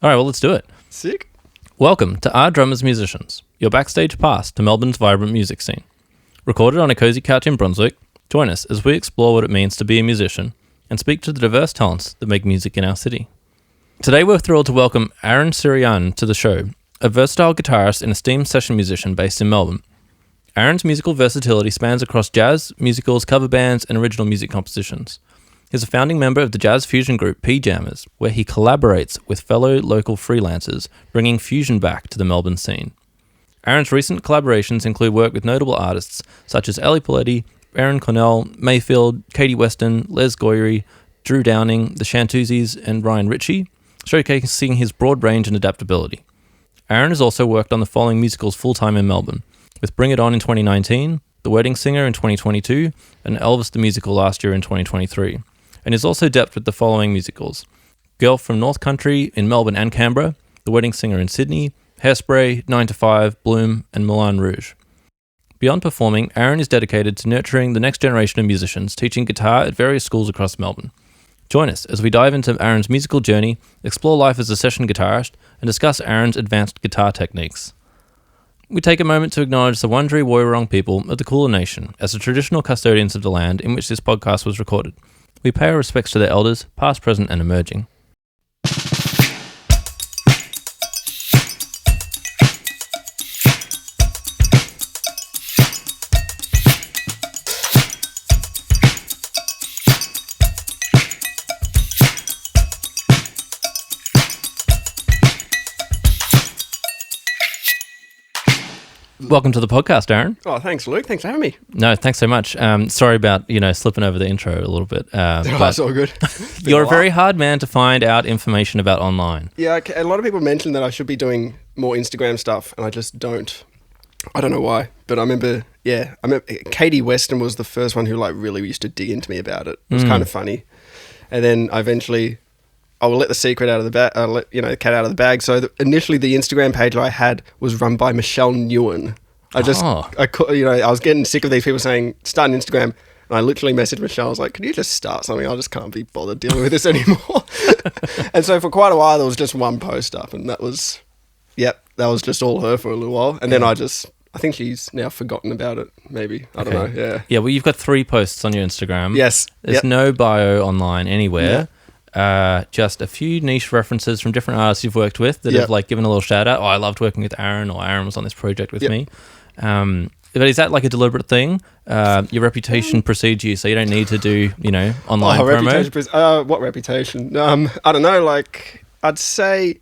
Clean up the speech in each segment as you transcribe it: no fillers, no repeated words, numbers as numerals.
All right, well, let's do it. Sick. Welcome to Our Drummers Musicians, your backstage pass to Melbourne's vibrant music scene. Recorded on a cozy couch in Brunswick, join us as we explore what it means to be a musician and speak to the diverse talents that make music in our city. Today, we're thrilled to welcome Aaron Syrjanen to the show, a versatile guitarist and esteemed session musician based in Melbourne. Aaron's musical versatility spans across jazz, musicals, cover bands, and original music compositions. He's a founding member of the jazz fusion group P-Jammers, where he collaborates with fellow local freelancers, bringing fusion back to the Melbourne scene. Aaron's recent collaborations include work with notable artists such as Elly Poletti, Erin Cornell, Mayfield, Weston, Gyori, Drew Downing, the Chantoozies, and Ritchie, showcasing his broad range and adaptability. Aaron has also worked on the following musicals full-time in Melbourne, with Bring It On in 2019, The Wedding Singer in 2022, and Elvis the Musical last year in 2023. And is also depped with the following musicals: Girl from North Country in Melbourne and Canberra, The Wedding Singer in Sydney, Hairspray, 9 to 5, Blume, and Moulin Rouge. Beyond performing, Aaron is dedicated to nurturing the next generation of musicians, teaching guitar at various schools across Melbourne. Join us as we dive into Aaron's musical journey, explore life as a session guitarist, and discuss Aaron's advanced guitar techniques. We take a moment to acknowledge the Wurundjeri Woiwurrung people of the Kulin Nation as the traditional custodians of the land in which this podcast was recorded. We pay our respects to their elders, past, present, and emerging. Welcome to the podcast, Aaron. Oh, thanks, Luke. Thanks for having me. No, thanks so much. Sorry about, slipping over the intro a little bit. That's all good. You're a very hard man to find out information about online. Yeah, a lot of people mentioned that I should be doing more Instagram stuff, and I just don't. I don't know why, but I remember Katie Weston was the first one who really used to dig into me about it. It was kind of funny. And then I will let the secret out of the bag, the cat out of the bag. So initially the Instagram page I had was run by Michelle Newen. I was getting sick of these people saying, start an Instagram. And I literally messaged Michelle. I was like, can you just start something? I just can't be bothered dealing with this anymore. And so for quite a while, there was just one post up, and that was just all her for a little while. And then I think she's now forgotten about it, maybe. I don't know. Yeah. Yeah, well, you've got 3 posts on your Instagram. Yes. There's no bio online anywhere. Yeah. Just a few niche references from different artists you've worked with that have given a little shout out. Oh, I loved working with Aaron, or Aaron was on this project with me. But is that a deliberate thing? Your reputation precedes you, so you don't need to do, online promo. What reputation? I don't know. I'd say,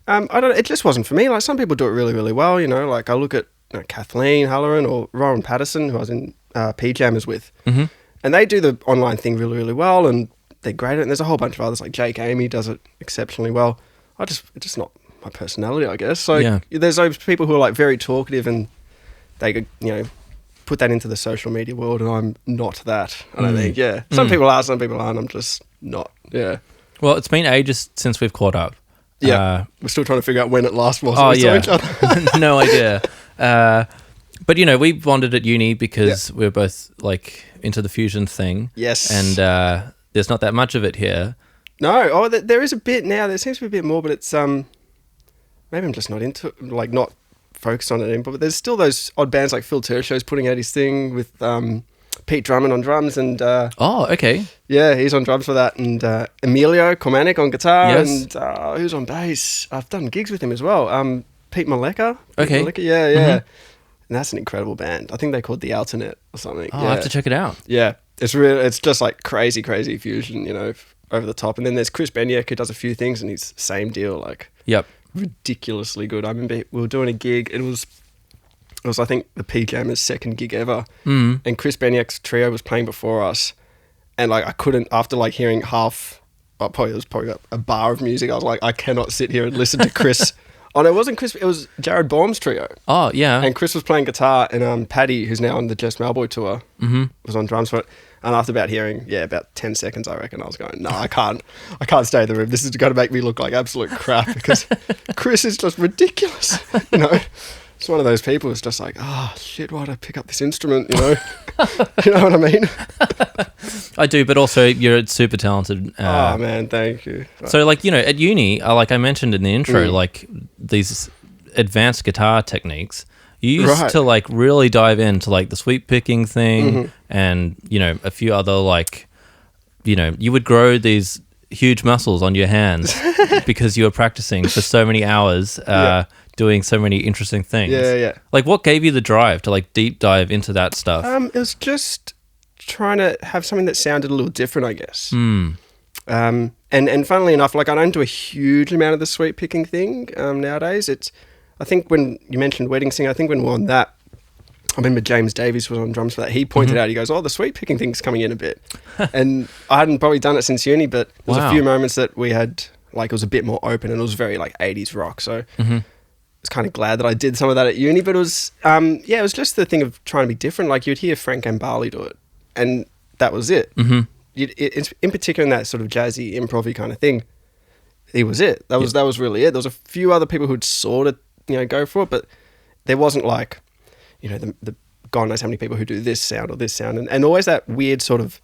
I don't know. It just wasn't for me. Some people do it really, really well. I look at Kathleen Halloran or Rowan Patterson, who I was in P-Jammers with, and they do the online thing really, really well, and they're great at it. And there's a whole bunch of others, like Jake Amy does it exceptionally well. It's just not my personality, I guess. So there's those people who are very talkative, and they could, put that into the social media world, and I'm not that. I don't think, Some people are, some people aren't. I'm just not, Well, it's been ages since we've caught up. Yeah, we're still trying to figure out when it last was. Oh, yeah. No idea. But, we bonded at uni because we're both, into the fusion thing. Yes. And there's not that much of it here. No. There is a bit now. There seems to be a bit more, but it's, maybe I'm just not into it, not focused on it anymore. But there's still those odd bands like Phil Tershow's putting out his thing with Pete Drummond on drums, and oh, okay, yeah, he's on drums for that, and Emilio Cormanic on guitar, and who's on bass? I've done gigs with him as well. Pete Maleka. Okay, and that's an incredible band. I think they're called the Alternate or something. Oh, I have to check it out. Yeah, it's just crazy fusion, over the top. And then there's Chris Benyek, who does a few things, and he's same deal, ridiculously good. I remember we were doing a gig. It was I think the P-Jammers' second gig ever, and Chris Benyek's trio was playing before us, and I couldn't, after hearing half, it was probably a bar of music, I was like, I cannot sit here and listen to Chris. Oh no, it wasn't Chris, it was Jared Baum's trio. Oh yeah. And Chris was playing guitar, and Paddy, who's now on the Jess Malboy tour, was on drums for it. And after about hearing, about 10 seconds, I reckon, I was going, no, I can't stay in the room. This is going to make me look like absolute crap, because Chris is just ridiculous, It's one of those people who's just like, oh, shit, why'd I pick up this instrument, you know? You know what I mean? I do, but also you're super talented. Oh, man, thank you. So, like, you know, at uni, like I mentioned in the intro, like these advanced guitar techniques, you used to, like, really dive into, like, the sweep picking thing and, you know, a few other, like, you know, you would grow these huge muscles on your hands because you were practicing for so many hours doing so many interesting things. Yeah. Like, what gave you the drive to, like, deep dive into that stuff? It was just trying to have something that sounded a little different, I guess. And funnily enough, like, I don't do a huge amount of the sweep picking thing nowadays. I think when you mentioned Wedding Singer, I think when we were on that, I remember James Davies was on drums for that. He pointed out, he goes, oh, the sweep picking thing's coming in a bit. And I hadn't probably done it since uni, but there was a few moments that we had, like, it was a bit more open and it was very, like, 80s rock. So I was kind of glad that I did some of that at uni. But it was, it was just the thing of trying to be different. Like, you'd hear Frank Gambale do it, and that was it. It's in particular in that sort of jazzy, improv-y kind of thing, he was it. That was really it. There was a few other people who'd sort of, you know, go for it, but there wasn't, like, you know, the God knows how many people who do this sound or this sound, and always that weird sort of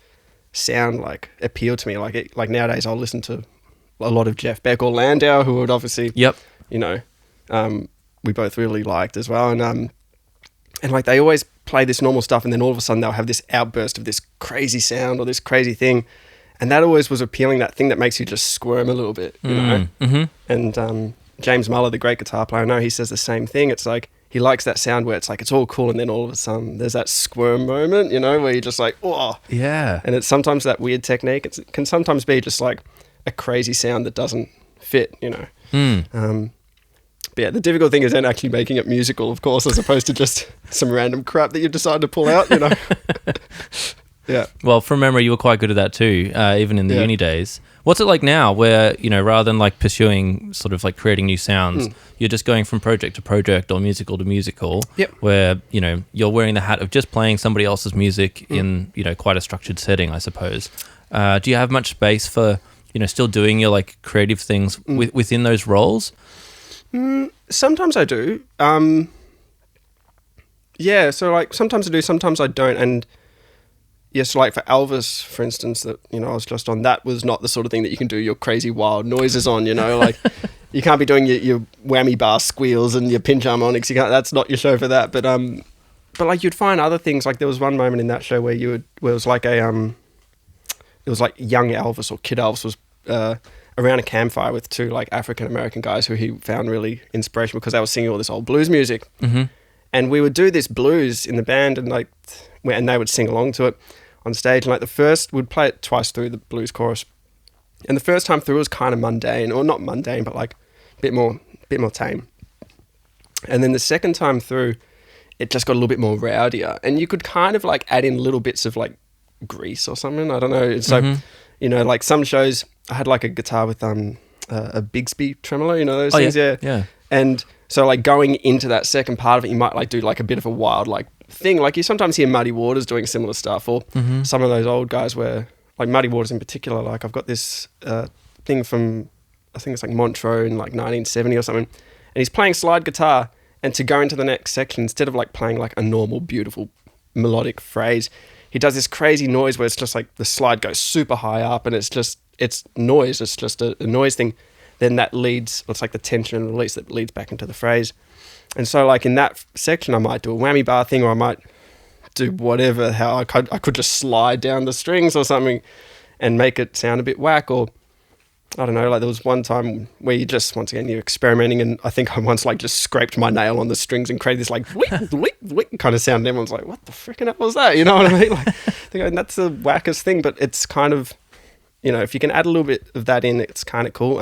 sound, like, appealed to me. Like nowadays I'll listen to a lot of Jeff Beck or Landau, who would obviously, you know, we both really liked as well, and like they always play this normal stuff, and then all of a sudden they'll have this outburst of this crazy sound or this crazy thing, and that always was appealing. That thing that makes you just squirm a little bit, you know. And James Muller, the great guitar player, I know he says the same thing. It's like he likes that sound where it's like it's all cool, and then all of a sudden there's that squirm moment, you know, where you're just like, oh. Yeah. And it's sometimes that weird technique. It can sometimes be just like a crazy sound that doesn't fit, you know. But yeah, the difficult thing is then actually making it musical, of course, as opposed to just some random crap that you've decided to pull out, you know. Yeah. Well, from memory, you were quite good at that too, even in the uni days. What's it like now where, you know, rather than like pursuing sort of like creating new sounds, you're just going from project to project or musical to musical, where, you know, you're wearing the hat of just playing somebody else's music in, you know, quite a structured setting, I suppose. Do you have much space for, you know, still doing your like creative things within those roles? Sometimes I do. Yeah, so like sometimes I do, sometimes I don't. And yes, like for Elvis, for instance, that, you know, I was just on, that was not the sort of thing that you can do your crazy wild noises on, you know, like you can't be doing your whammy bar squeals and your pinch harmonics. You can't, that's not your show for that. But like you'd find other things. Like there was one moment in that show where it was like it was like young Elvis or kid Elvis was around a campfire with two like African-American guys who he found really inspirational because they were singing all this old blues music. And we would do this blues in the band, and like, and they would sing along to it on stage. And like we'd play it twice through, the blues chorus. And the first time through was kind of mundane, or not mundane, but like a bit more tame. And then the second time through, it just got a little bit more rowdier, and you could kind of like add in little bits of like Grease or something. I don't know. So, you know, like some shows I had like a guitar with a Bigsby tremolo, you know, those things. Yeah. And so like going into that second part of it, you might like do like a bit of a wild like thing. Like you sometimes hear Muddy Waters doing similar stuff, or some of those old guys where like Muddy Waters in particular, like I've got this thing from, I think it's like Montreux in like 1970 or something. And he's playing slide guitar, and to go into the next section, instead of like playing like a normal, beautiful melodic phrase, he does this crazy noise where it's just like the slide goes super high up, and it's noise. It's just a noise thing. Then that leads, it's like the tension and release that leads back into the phrase. And so like in that section, I might do a whammy bar thing, or I might do whatever, how I could just slide down the strings or something and make it sound a bit whack. Or I don't know, like there was one time where you just, once again, you're experimenting, and I think I once like just scraped my nail on the strings and created this like wick kind of sound, and everyone's like, what the frickin' hell was that? You know what I mean? Like, and that's the wackest thing, but it's kind of, you know, if you can add a little bit of that in, it's kind of cool.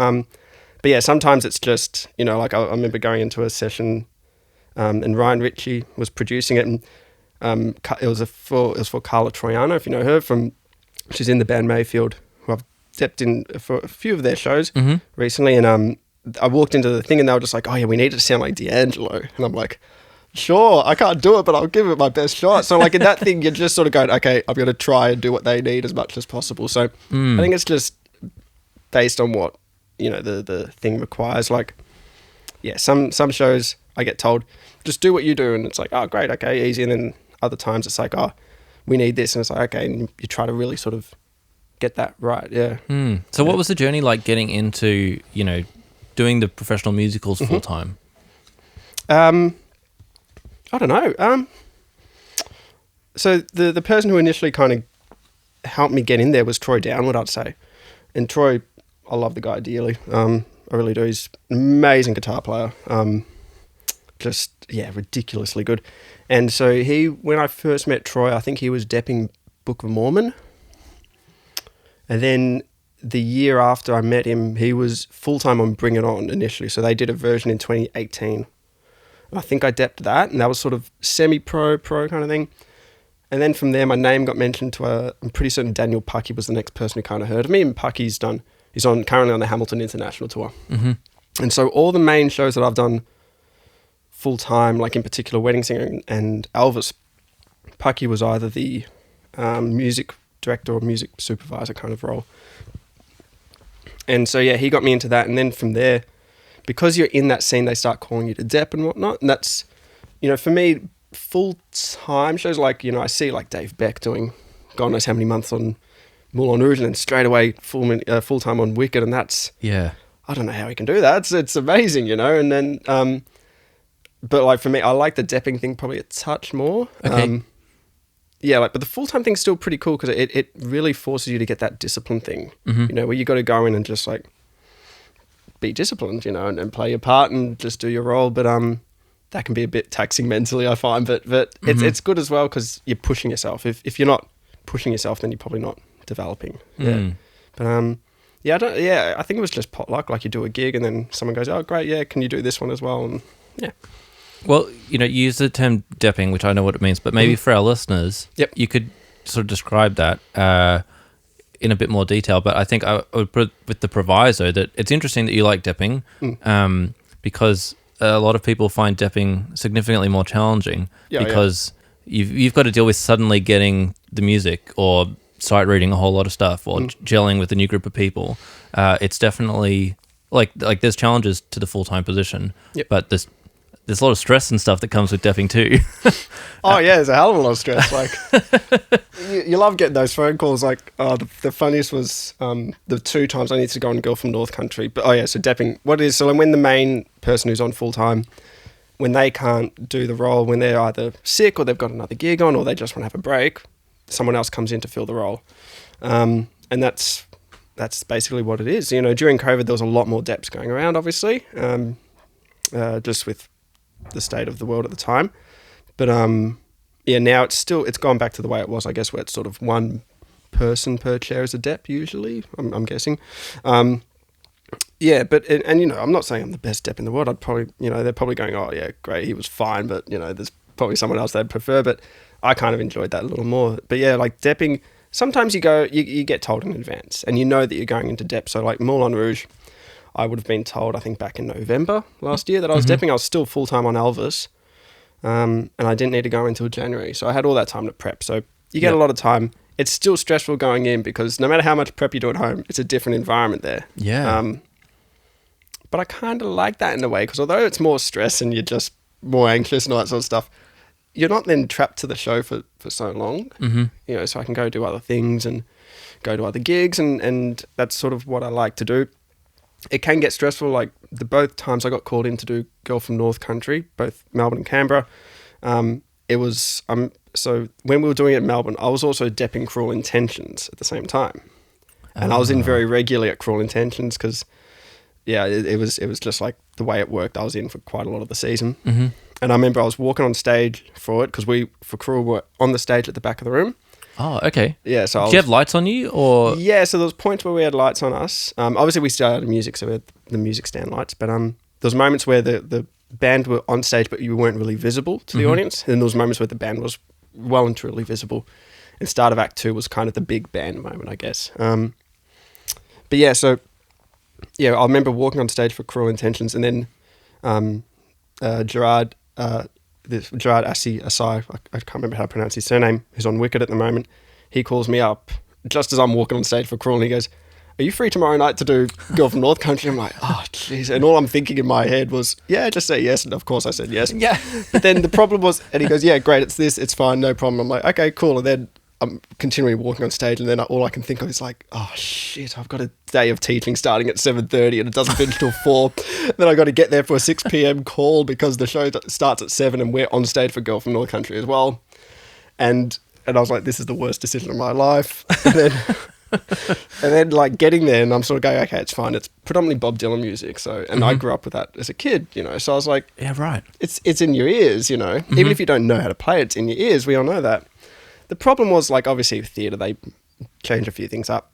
But yeah, sometimes it's just, you know, like I remember going into a session and Ryan Ritchie was producing it, and it was for Carla Troiano, if you know her, she's in the band Mayfield, who I've stepped in for a few of their shows recently, and I walked into the thing and they were just like, oh yeah, we need it to sound like D'Angelo, and I'm like, sure, I can't do it, but I'll give it my best shot. So like in that thing, you're just sort of going, okay, I'm going to try and do what they need as much as possible. So I think it's just based on what, you know, the thing requires. Like, yeah, some shows I get told, just do what you do, and it's like, oh, great, okay, easy. And then other times it's like, oh, we need this, and it's like, okay, and you try to really sort of get that right, yeah. So what was the journey like getting into, doing the professional musicals full time? I don't know. So the person who initially kind of helped me get in there was Troy Downward, I'd say. And Troy, I love the guy dearly. I really do. He's an amazing guitar player. Ridiculously good. And so when I first met Troy, I think he was depping Book of Mormon. And then the year after I met him, he was full-time on Bring It On initially. So they did a version in 2018. And I think I depped that, and that was sort of semi-pro kind of thing. And then from there, my name got mentioned to I'm pretty certain Daniel Puckey was the next person who kind of heard of me. And Puckey's currently on the Hamilton International Tour. Mm-hmm. And so all the main shows that I've done full-time, like in particular Wedding Singer and Elvis, Puckey was either the music director or music supervisor kind of role. And so, yeah, he got me into that. And then from there, because you're in that scene, they start calling you to dep and whatnot. And that's, for me, full-time shows like, I see like Dave Beck doing God knows how many months on Moulin Rouge and then straight away full-time on Wicked. And that's, I don't know how he can do that. It's amazing, And then, but like for me, I like the depping thing probably a touch more. Okay. But the full-time thing's still pretty cool because it really forces you to get that discipline thing, where you got to go in and just like be disciplined, and play your part and just do your role. But that can be a bit taxing mentally, I find. But it's good as well because you're pushing yourself. If you're not pushing yourself, then you're probably not developing. Yeah. But I think it was just potluck. Like you do a gig and then someone goes, "Oh, great, yeah, can you do this one as well?" And yeah. Well, you use the term depping, which I know what it means, but maybe for our listeners, you could sort of describe that in a bit more detail. But I think I would put with the proviso that it's interesting that you like depping because a lot of people find depping significantly more challenging because you've got to deal with suddenly getting the music or sight reading a whole lot of stuff or gelling with a new group of people. It's definitely like there's challenges to the full-time position, but there's a lot of stress and stuff that comes with depping too. There's a hell of a lot of stress. Like you love getting those phone calls. Like the funniest was the 2 times I need to go and Girl from North Country. But so depping, what it is, so when the main person who's on full time, when they can't do the role, when they're either sick or they've got another gig on or they just want to have a break, someone else comes in to fill the role. And that's basically what it is. During COVID there was a lot more deps going around, obviously, just with the state of the world at the time. But now it's gone back to the way it was, I guess, where it's sort of one person per chair as a dep usually, I'm guessing. I'm not saying I'm the best dep in the world. I'd probably, they're probably going, oh yeah, great, he was fine, but there's probably someone else they'd prefer, but I kind of enjoyed that a little more. But yeah, like depping, sometimes you get told in advance and that you're going into dep. So like Moulin Rouge, I would have been told, I think back in November last year that I was depping. I was still full-time on Elvis, and I didn't need to go until January. So I had all that time to prep. So you get a lot of time. It's still stressful going in because no matter how much prep you do at home, it's a different environment there. Yeah. But I kind of like that in a way because although it's more stress and you're just more anxious and all that sort of stuff, you're not then trapped to the show for so long. So I can go do other things and go to other gigs and that's sort of what I like to do. It can get stressful, like both times I got called in to do Girl from North Country, both Melbourne and Canberra. It was, so when we were doing it in Melbourne, I was also depping Cruel Intentions at the same time. And I was in very regularly at Cruel Intentions because, it was just like the way it worked. I was in for quite a lot of the season. And I remember I was walking on stage for it because for Cruel were on the stage at the back of the room. Oh, okay. Yeah, so did you have lights on you, or? Yeah, so there was points where we had lights on us. Obviously, we still had music, so we had the music stand lights. But there was moments where the band were on stage, but you weren't really visible to the audience. And then there was moments where the band was well and truly visible. And start of Act 2 was kind of the big band moment, I guess. I remember walking on stage for Cruel Intentions, and then Gerard Assi, I can't remember how to pronounce his surname, who's on Wicked at the moment, he calls me up just as I'm walking on stage for Cruel and he goes, are you free tomorrow night to do Girl from North Country? I'm like, oh, jeez. And all I'm thinking in my head was, yeah, just say yes. And of course I said yes. Yeah. But then the problem was, and he goes, yeah, great, it's this, it's fine, no problem. I'm like, okay, cool. And then I'm continually walking on stage, and then all I can think of is like, oh shit, I've got a day of teaching starting at 7:30 and it doesn't finish till 4. Then I got to get there for a 6 p.m. call because the show starts at 7 and we're on stage for Girl from North Country as well. And I was like, this is the worst decision of my life. And then like getting there, and I'm sort of going, okay, it's fine. It's predominantly Bob Dylan music. So, and I grew up with that as a kid, you know. So I was like, yeah, right. It's in your ears, you know. Even if you don't know how to play it, it's in your ears. We all know that. The problem was, like, obviously with theatre, they changed a few things up.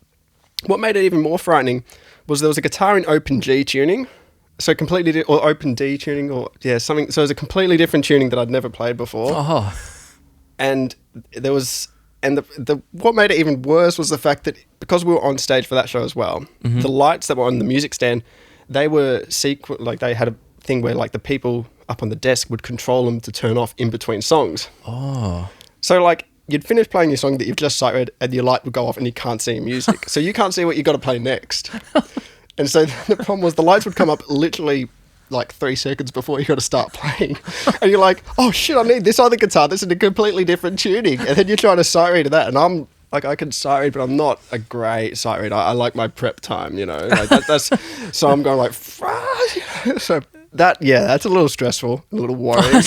What made it even more frightening was there was a guitar in open G tuning, so completely or open D tuning, or yeah, something. So it was a completely different tuning that I'd never played before. Oh, and there was, and the what made it even worse was the fact that because we were on stage for that show as well, the lights that were on the music stand, they were like they had a thing where like the people up on the desk would control them to turn off in between songs. Oh, so like. You'd finish playing your song that you've just sight read and your light would go off and you can't see your music. So you can't see what you got to play next. And so the problem was the lights would come up literally like 3 seconds before you got to start playing. And you're like, oh shit, I need this other guitar. This is a completely different tuning. And then you're trying to sight read to that. And I'm like, I can sight read, but I'm not a great sight reader. I like my prep time, you know. Like that's so I'm going like, so that's a little stressful, a little worrying.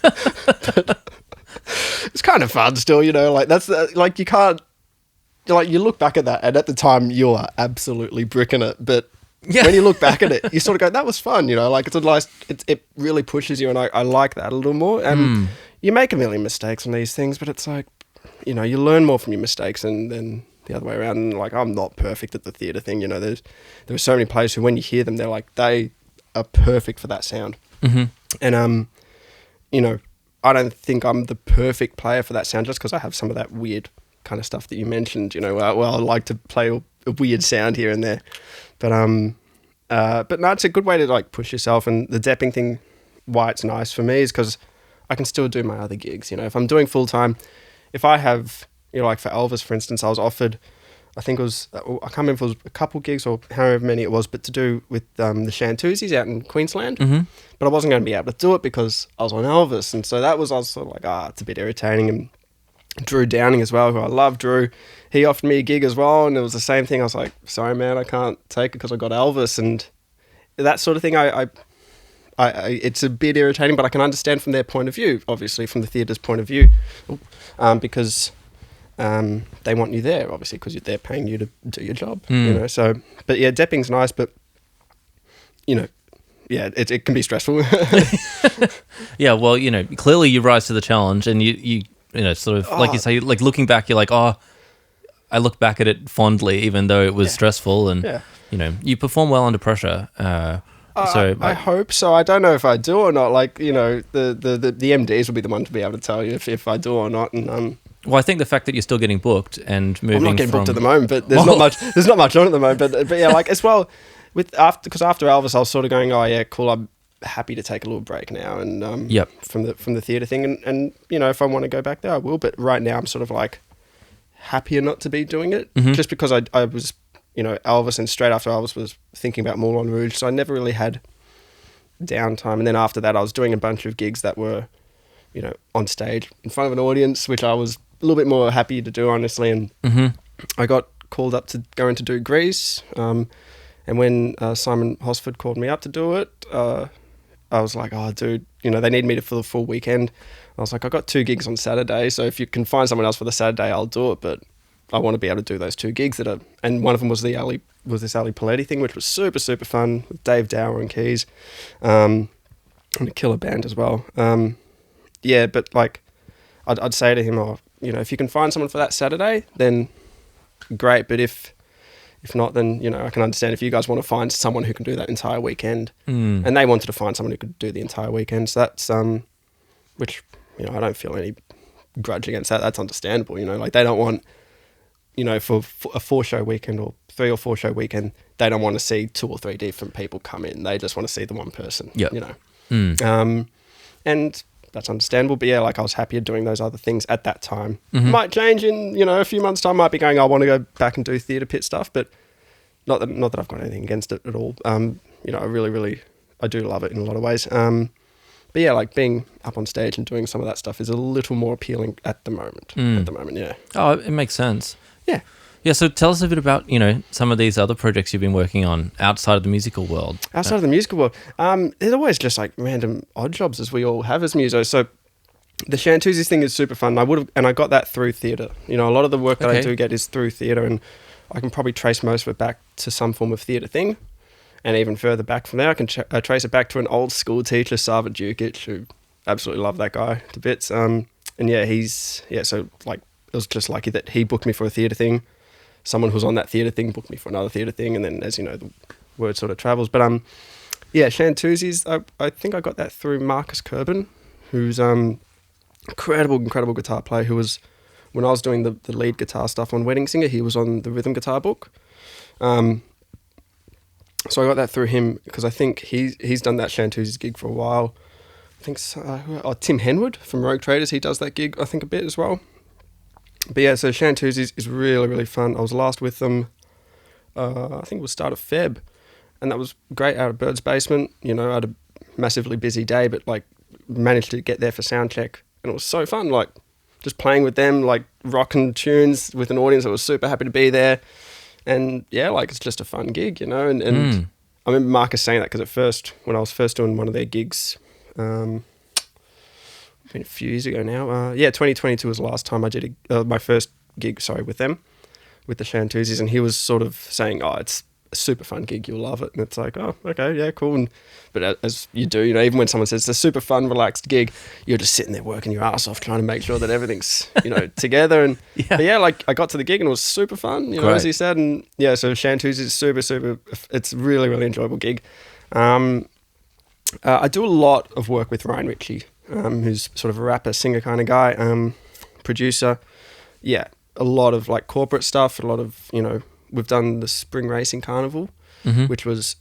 but it's kind of fun still, you know, like that's like you can't, like you look back at that and at the time you are absolutely bricking it, but when you look back at it, you sort of go, that was fun, you know, like it's a nice, it really pushes you, and I like that a little more. And you make a million mistakes on these things, but it's like, you know, you learn more from your mistakes and then the other way around. And like, I'm not perfect at the theatre thing, you know, there are so many players who when you hear them, they're like, they are perfect for that sound. And, you know, I don't think I'm the perfect player for that sound just because I have some of that weird kind of stuff that you mentioned, you know, well, I like to play a weird sound here and there. But no, it's a good way to like push yourself. And the depping thing, why it's nice for me is because I can still do my other gigs. You know, if I'm doing full time, if I have, you know, like for Elvis, for instance, I was offered, I think it was, I can't remember if it was a couple gigs or however many it was, but to do with the Chantoozies out in Queensland. But I wasn't going to be able to do it because I was on Elvis. And so I was sort of like, it's a bit irritating. And Drew Downing as well, who I love, Drew, he offered me a gig as well. And it was the same thing. I was like, sorry, man, I can't take it because I got Elvis. And that sort of thing, I it's a bit irritating, but I can understand from their point of view, obviously from the theatre's point of view, because they want you there, obviously, because they're paying you to do your job, you know. So, but yeah, depping's nice, but you know, yeah, it can be stressful. Yeah, well, you know, clearly you rise to the challenge, and you know, sort of like you say, like looking back, you're like, oh, I look back at it fondly, even though it was stressful, and you know, you perform well under pressure. So I hope so. I don't know if I do or not. Like, you know, the MDs will be the one to be able to tell you if I do or not. And well, I think the fact that you're still getting booked and moving. I'm not getting booked at the moment, but there's not much. There's not much on at the moment. But yeah, like as well because after Elvis, I was sort of going, oh yeah, cool. I'm happy to take a little break now, and from the theatre thing, and you know, if I want to go back there, I will. But right now, I'm sort of like happier not to be doing it, just because I was, you know, Elvis, and straight after Elvis was thinking about Moulin Rouge, so I never really had downtime. And then after that, I was doing a bunch of gigs that were, you know, on stage in front of an audience, which I was a little bit more happy to do, honestly. And I got called up to go in to do Grease, and when Simon Hosford called me up to do it, I was like, oh, dude, you know, they need me for the full weekend. I was like, I got 2 gigs on Saturday, so if you can find someone else for the Saturday, I'll do it, but I want to be able to do those 2 gigs and one of them was this Elly Poletti thing, which was super, super fun with Dave Dower and keys, and a killer band as well. Yeah, but like, I'd say to him, oh, you know, if you can find someone for that Saturday, then great, but if not, then, you know, I can understand if you guys want to find someone who can do that entire weekend. And they wanted to find someone who could do the entire weekend. So that's, which, you know, I don't feel any grudge against that. That's understandable, you know, like they don't want, you know, for a 4-show weekend or 3 or 4 show weekend, they don't want to see 2 or 3 different people come in. They just want to see the one person, you know. And that's understandable. But yeah, like I was happier doing those other things at that time. Might change in, you know, a few months' time. Might be going, I want to go back and do theatre pit stuff. But not that I've got anything against it at all. You know, I do love it in a lot of ways. But yeah, like being up on stage and doing some of that stuff is a little more appealing at the moment. Yeah. Oh, it makes sense. Yeah. Yeah, so tell us a bit about, you know, some of these other projects you've been working on outside of the musical world. Outside of the musical world, there's always just like random odd jobs as we all have as musos. So the Chantoozies thing is super fun. I got that through theatre. You know, a lot of the work that I do get is through theatre, and I can probably trace most of it back to some form of theatre thing. And even further back from there, I can trace it back to an old school teacher, Sava Dukic, who absolutely love that guy to bits. And yeah, so like it was just lucky that he booked me for a theatre thing. Someone who was on that theatre thing booked me for another theatre thing, and then, as you know, the word sort of travels. But yeah, Chantoozies, I think I got that through Marcus Curbin, who's incredible guitar player, who was, when I was doing the lead guitar stuff on Wedding Singer, he was on the rhythm guitar book. So I got that through him because I think he's done that Chantoozies gig for a while. I think Tim Henwood from Rogue Traders, he does that gig I think a bit as well. But yeah, so Chantoozies is really, really fun. I was last with them, I think it was start of Feb, and that was great out of Bird's basement. You know, I had a massively busy day, but like managed to get there for sound check, and it was so fun, like just playing with them, like rocking tunes with an audience that was super happy to be there. And yeah, like it's just a fun gig, you know, and I remember Marcus saying that because at first, when I was first doing one of their gigs, been a few years ago now. 2022 was the last time I did my first gig, with them, with the Chantoozies, and he was sort of saying, "Oh, it's a super fun gig, you'll love it." And it's like, "Oh, okay, yeah, cool." But as you do, you know, even when someone says it's a super fun, relaxed gig, you're just sitting there working your ass off trying to make sure that everything's, you know, together. And but yeah, like I got to the gig and it was super fun, you know, as he said. And yeah, so Chantoozies is super. It's a really, really enjoyable gig. I do a lot of work with Ryan Ritchie, who's sort of a rapper, singer kind of guy, producer. Yeah, a lot of like corporate stuff, a lot of, you know, we've done the Spring Racing Carnival, which was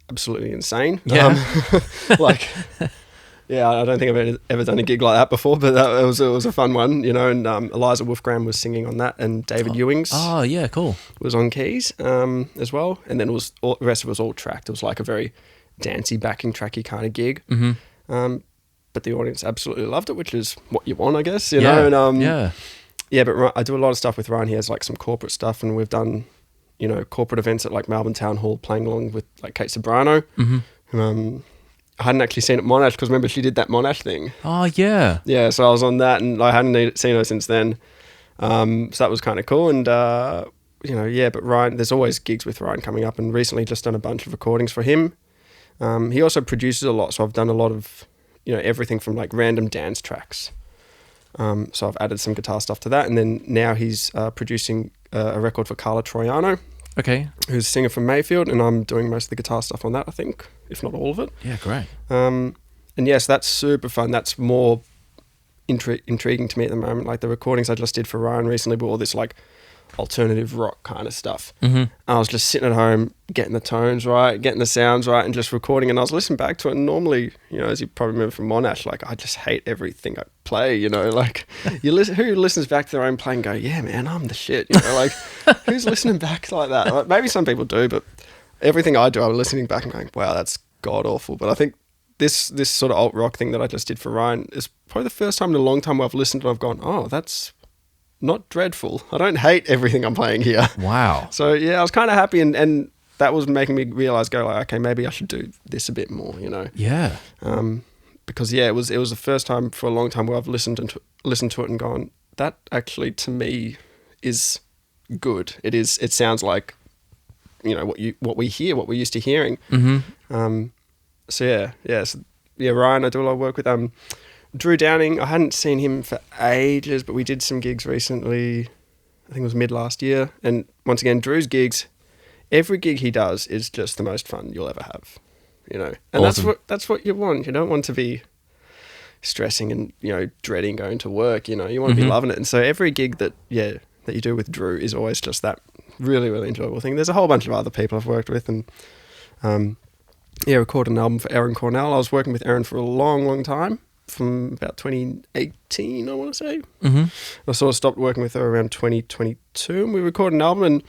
absolutely insane. Yeah. I don't think I've ever done a gig like that before, but it was a fun one, you know, and Eliza Wolfgram was singing on that, and David Ewings. Oh, yeah, cool. Was on keys as well, and then the rest of it was all tracked. It was like a very dancey, backing tracky kind of gig. But the audience absolutely loved it, which is what you want, I guess, you know. And but I do a lot of stuff with Ryan. He has like some corporate stuff, and we've done, you know, corporate events at like Melbourne Town Hall, playing along with like Kate Sobrano. I hadn't actually seen it at Monash because remember she did that Monash thing. Oh yeah. Yeah, so I was on that, and I hadn't seen her since then. So that was kind of cool, and you know, yeah. But Ryan, there's always gigs with Ryan coming up, and recently just done a bunch of recordings for him. He also produces a lot, so I've done a lot of, you know, everything from like random dance tracks. So I've added some guitar stuff to that, and then now he's producing a record for Carla Troiano. Okay. Who's a singer from Mayfield, and I'm doing most of the guitar stuff on that, I think, if not all of it. Yeah, great. And yes, that's super fun. That's more intriguing to me at the moment. Like the recordings I just did for Ryan recently were all this like alternative rock kind of stuff. I was just sitting at home getting the tones right, getting the sounds right, and just recording, and I was listening back to it, and normally, you know, as you probably remember from Monash, like I just hate everything I play, you know, like who listens back to their own playing and go, yeah man, I'm the shit, you know, like who's listening back like that? Like, maybe some people do, but everything I do, I'm listening back and going, wow, that's god awful. But I think this sort of alt rock thing that I just did for Ryan is probably the first time in a long time where I've listened and I've gone, oh, that's not dreadful. I don't hate everything I'm playing here. Wow. So yeah, I was kind of happy, and that was making me realize, go like, okay, maybe I should do this a bit more, you know. Yeah. Because yeah, it was the first time for a long time where I've listened to it and gone, that actually to me is good. It sounds like, you know, what we hear, what we're used to hearing. So Ryan, I do a lot of work with Drew Downing. I hadn't seen him for ages, but we did some gigs recently. I think it was mid last year. And once again, Drew's gigs, every gig he does is just the most fun you'll ever have, you know. And awesome. That's what you want. You don't want to be stressing and, you know, dreading going to work, you know. You want to be loving it. And so every gig that you do with Drew is always just that really, really enjoyable thing. There's a whole bunch of other people I've worked with, and recorded an album for Erin Cornell. I was working with Erin for a long, long time. From about 2018, I want to say. I sort of stopped working with her around 2022, and we recorded an album, and,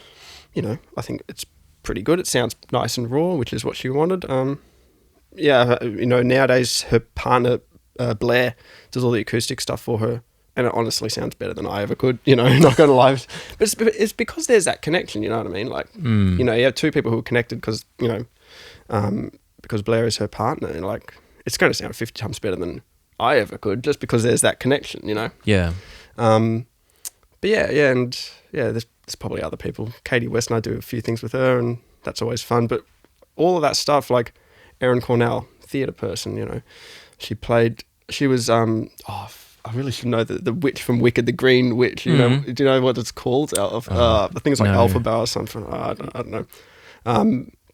you know, I think it's pretty good. It sounds nice and raw, which is what she wanted. Nowadays her partner Blair does all the acoustic stuff for her, and it honestly sounds better than I ever could. Not gonna lie, but it's because there's that connection. You know what I mean? Like, you have two people who are connected because because Blair is her partner, and like it's going to sound 50 times better than I ever could, just because there's that connection. Yeah. But there's probably other people. Katie Weston, I do a few things with her, and that's always fun. But all of that stuff, like Erin Cornell, theatre person, she was, I really should know the witch from Wicked, the Green Witch, do you know what it's called? I think it's like no. Alphaba or something. I don't know.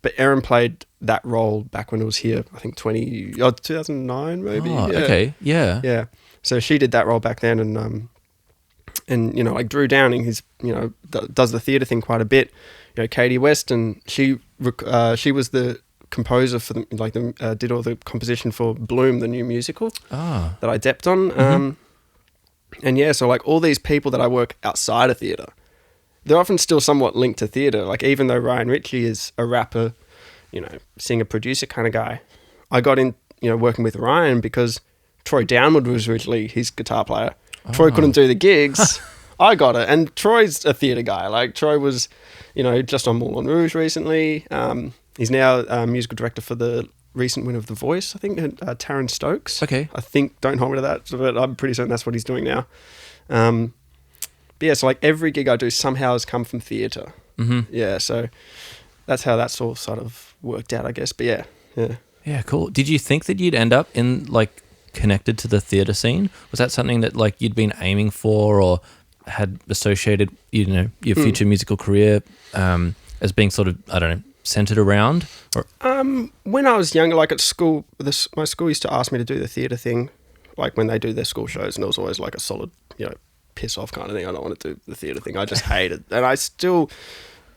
But Erin played that role back when it was here, I think 2009 maybe. Oh, okay, yeah. Yeah. So she did that role back then, and like Drew Downing, he's does the theatre thing quite a bit. Katie Weston, she was the composer for did all the composition for Blume, the new musical that I depped on. And yeah, so like all these people that I work outside of theatre, they're often still somewhat linked to theatre. Like even though Ryan Ritchie is a rapper, singer, producer kind of guy, I got in, working with Ryan because Troy Downward was originally his guitar player. Troy couldn't do the gigs. I got it. And Troy's a theatre guy. Like Troy was, just on Moulin Rouge recently. He's now a musical director for the recent win of The Voice, I think, Taryn Stokes. Okay. I think, don't hold me to that, but I'm pretty certain that's what he's doing now. But yeah, so like every gig I do somehow has come from theatre. Mm-hmm. Yeah, so that's how that's all sort of worked out, I guess. But yeah. Yeah, cool. Did you think that you'd end up in like connected to the theatre scene? Was that something that like you'd been aiming for or had associated, your future musical career as being sort of, I don't know, centered around? Or when I was younger, like at school, my school used to ask me to do the theatre thing, like when they do their school shows, and it was always like a solid, piss off kind of thing. I don't want to do the theatre thing. I just hate it. And I still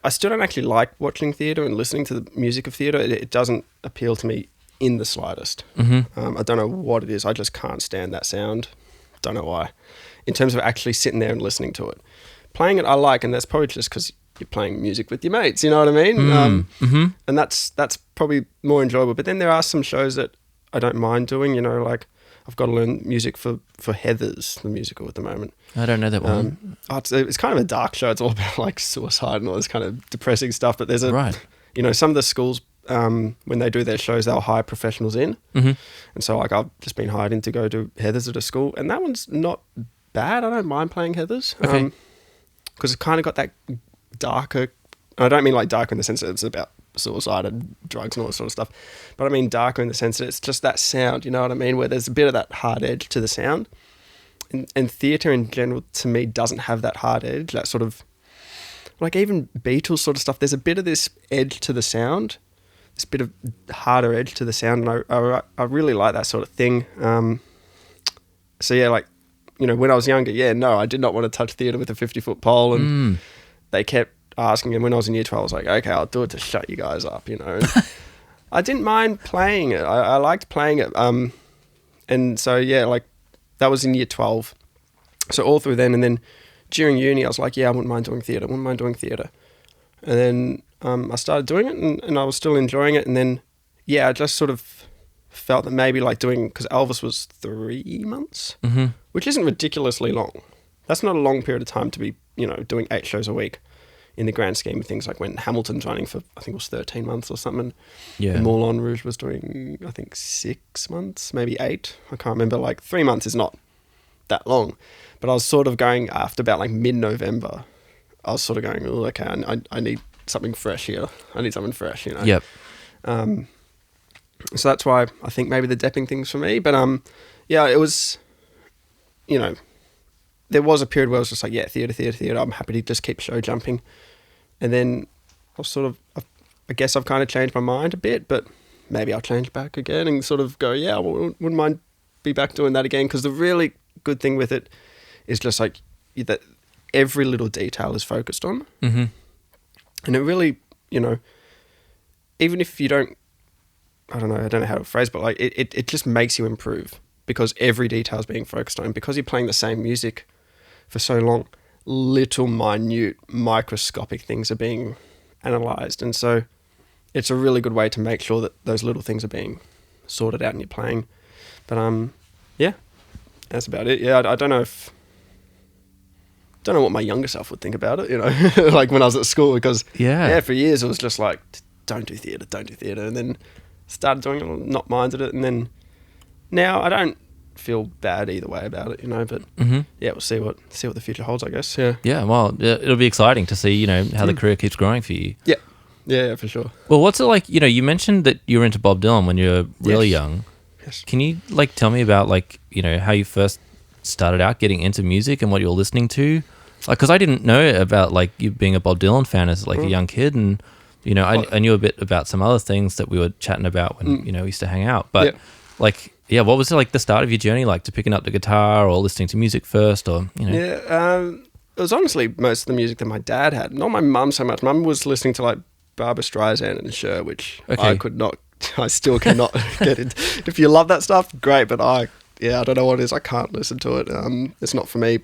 don't actually like watching theatre and listening to the music of theatre. It doesn't appeal to me in the slightest. Mm-hmm. I don't know what it is. I just can't stand that sound. Don't know why. In terms of actually sitting there and listening to it. Playing it I like, and that's probably just because you're playing music with your mates, you know what I mean? Mm-hmm. And that's probably more enjoyable. But then there are some shows that I don't mind doing, like I've got to learn music for Heathers, the musical at the moment. I don't know that one. It's kind of a dark show. It's all about like suicide and all this kind of depressing stuff. But there's some of the schools, when they do their shows, they'll hire professionals in. Mm-hmm. And so like I've just been hired in to go do Heathers at a school. And that one's not bad. I don't mind playing Heathers. Okay. Because it's kind of got that darker, I don't mean like darker in the sense that it's about suicide and drugs and all that sort of stuff, but I mean darker in the sense that it's just that sound, you know what I mean, where there's a bit of that hard edge to the sound, and theatre in general to me doesn't have that hard edge, that sort of like even Beatles sort of stuff, there's a bit of this edge to the sound, this bit of harder edge to the sound, and I really like that sort of thing. So yeah, like when I was younger, I did not want to touch theatre with a 50-foot pole, and they kept asking, and when I was in year 12 I was like, okay, I'll do it to shut you guys up, I didn't mind playing it. I liked playing it, and so like that was in year 12, so all through then, and then during uni I was like, I wouldn't mind doing theatre, and then I started doing it, and I was still enjoying it, and then I just sort of felt that maybe like doing, because Elvis was 3 months, which isn't ridiculously long. That's not a long period of time to be doing 8 shows a week in the grand scheme of things, like when Hamilton's running for, I think it was 13 months or something. Yeah. And Moulin Rouge was doing, I think, 6 months, maybe 8. I can't remember. Like 3 months is not that long. But I was sort of going, after about like mid-November, I was sort of going, oh, okay, I need something fresh here. Yep. So that's why I think maybe the depping thing's for me. But it was, there was a period where I was just like, theatre. I'm happy to just keep show jumping. And then I was sort of, I guess I've kind of changed my mind a bit, but maybe I'll change back again and sort of go, I wouldn't mind be back doing that again. Because the really good thing with it is just like that every little detail is focused on. Mm-hmm. And it really, even if you don't, I don't know how to phrase, but like it just makes you improve because every detail is being focused on. Because you're playing the same music for so long, little minute microscopic things are being analysed. And so it's a really good way to make sure that those little things are being sorted out in your playing. But yeah, that's about it. Yeah, I don't know what my younger self would think about it, you know, like when I was at school, because for years it was just like, don't do theatre, and then started doing it, not minded it, and then now I don't feel bad either way about it, you know, but yeah, we'll see what the future holds, I guess. Well, it'll be exciting to see, you know, how the career keeps growing for you. Yeah, for sure. Well, what's it like, you know, you mentioned that you were into Bob Dylan when you were really young. Yes. Can you like tell me about like, you know, how you first started out getting into music and what you were listening to? Like, because I didn't know about like you being a Bob Dylan fan as like a young kid, and you know, I knew a bit about some other things that we were chatting about when you know we used to hang out. But like, what was it like the start of your journey, like to picking up the guitar or listening to music first, or you know? It was honestly most of the music that my dad had, not my mum so much. Mum was listening to like Barbra Streisand and Cher, which I still cannot get into. If you love that stuff, great, but I don't know what it is. I can't listen to it. It's not for me.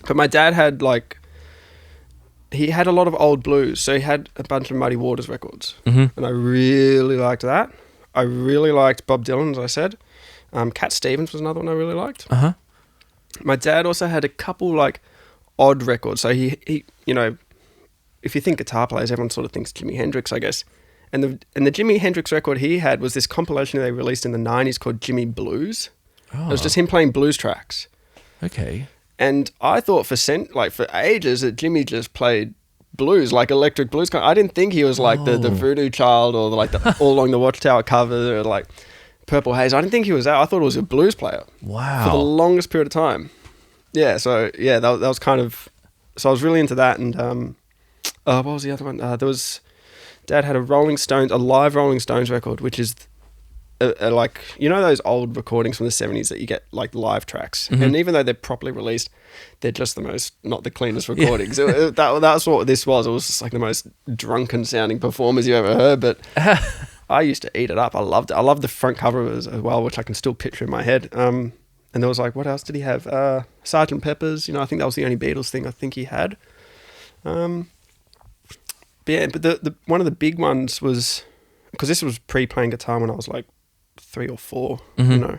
But my dad had he had a lot of old blues, so he had a bunch of Muddy Waters records, and I really liked that. I really liked Bob Dylan, as I said. Cat Stevens was another one I really liked. My dad also had a couple like odd records. So he you know, if you think guitar players, everyone sort of thinks Jimi Hendrix, I guess. And the Jimi Hendrix record he had was this compilation they released in the 90s called Jimmy Blues. It was just him playing blues tracks. Okay. And I thought for ages that Jimmy just played blues, like electric blues. I didn't think he was like the Voodoo Child or like the All Along the Watchtower cover or like Purple Haze. I didn't think he was that. I thought it was a blues player. Wow. For the longest period of time. Yeah, so yeah, that was kind of... So I was really into that, and what was the other one? Dad had a live Rolling Stones record, which is like, you know those old recordings from the 70s that you get like live tracks, and even though they're properly released, they're just not the cleanest recordings. That's what this was. It was just like the most drunken sounding performers you ever heard, but I used to eat it up. I loved it. I loved the front cover as well, which I can still picture in my head. And there was like, what else did he have? Sgt. Pepper's, you know, I think that was the only Beatles thing I think he had. But the one of the big ones was, because this was pre-playing guitar when I was like 3 or 4, you know,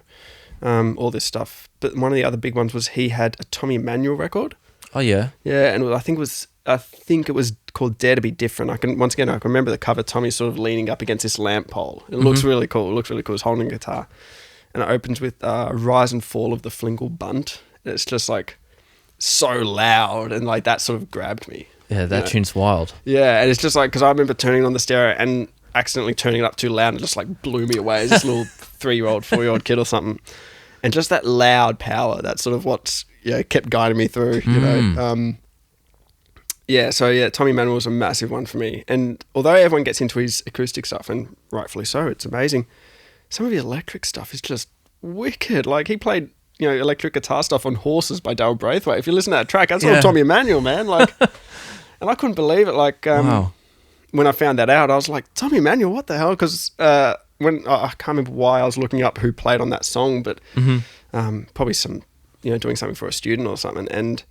all this stuff. But one of the other big ones was he had a Tommy Emmanuel record. Oh yeah. Yeah, and I think it was called Dare to Be Different. I can remember the cover. Tommy's sort of leaning up against this lamp pole. It looks really cool. He's holding a guitar, and it opens with Rise and Fall of the Flingle Bunt. And it's just like so loud, and like that sort of grabbed me. Yeah, that tune's wild. Yeah, and it's just like, because I remember turning on the stereo and accidentally turning it up too loud and just like blew me away as this little 3-year-old, 4-year-old kid or something. And just that loud power, that's sort of what's kept guiding me through, you know. Tommy Emmanuel was a massive one for me. And although everyone gets into his acoustic stuff, and rightfully so, it's amazing, some of his electric stuff is just wicked. Like he played, you know, electric guitar stuff on Horses by Darryl Braithwaite. If you listen to that track, that's all Tommy Emmanuel, man. Like, and I couldn't believe it. Like, when I found that out, I was like, Tommy Emmanuel, what the hell? Because when I can't remember why I was looking up who played on that song, but probably some, you know, doing something for a student or something, and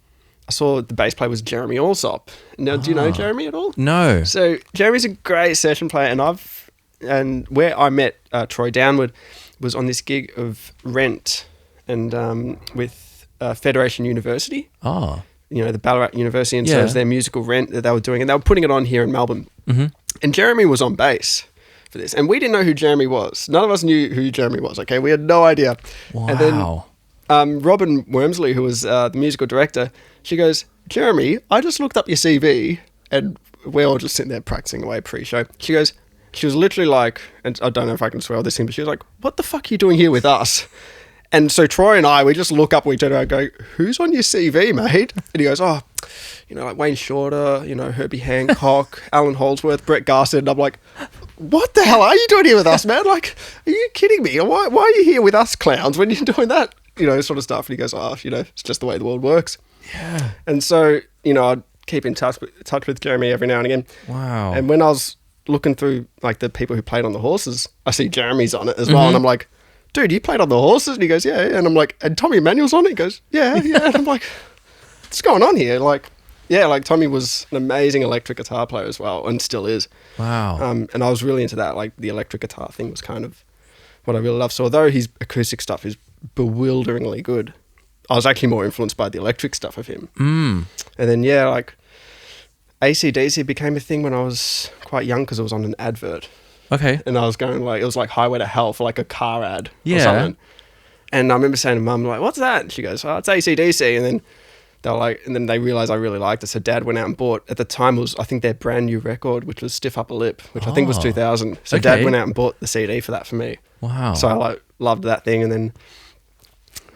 I saw the bass player was Jeremy Allsop. Now, do you know Jeremy at all? No. So Jeremy's a great session player, and where I met Troy Downward was on this gig of Rent and with Federation University. Oh. You know, the Ballarat University, and so it was their musical Rent that they were doing, and they were putting it on here in Melbourne. And Jeremy was on bass for this, and we didn't know who Jeremy was. None of us knew who Jeremy was, okay? We had no idea. Wow. And then Robin Wormsley, who was the musical director, she goes, Jeremy, I just looked up your CV, and we're all just sitting there practicing away pre-show. She goes, she was literally like, and I don't know if I can swear all this thing, but she was like, what the fuck are you doing here with us? And so Troy and I, we just look up at each other and go, who's on your CV, mate? And he goes, you know, like Wayne Shorter, you know, Herbie Hancock, Alan Holdsworth, Brett Garsted. And I'm like, what the hell are you doing here with us, man? Like, are you kidding me? Why are you here with us clowns when you're doing that? You know, sort of stuff. And he goes, you know, it's just the way the world works. Yeah. And so, you know, I'd keep in touch with Jeremy every now and again. Wow. And when I was looking through, like, the people who played on the Horses, I see Jeremy's on it as well. And I'm like, dude, you played on the Horses? And he goes, yeah. And I'm like, and Tommy Emmanuel's on it? He goes, yeah. And I'm like, what's going on here? Like, Yeah, like Tommy was an amazing electric guitar player as well, and still is. Wow. And I was really into that. Like the electric guitar thing was kind of what I really love. So although his acoustic stuff is bewilderingly good, I was actually more influenced by the electric stuff of him. Mm. And then, yeah, like AC/DC became a thing when I was quite young because it was on an advert. Okay. And I was going like, it was like Highway to Hell for like a car ad Yeah. or something. And I remember saying to Mum, like, what's that? And she goes, oh, it's AC/DC. And then they were like, and then they realised I really liked it. So Dad went out and bought, at the time it was, I think, their brand new record, which was Stiff Upper Lip, which I think was 2000. So okay. Dad went out and bought the CD for that for me. Wow. So I like loved that thing. And then,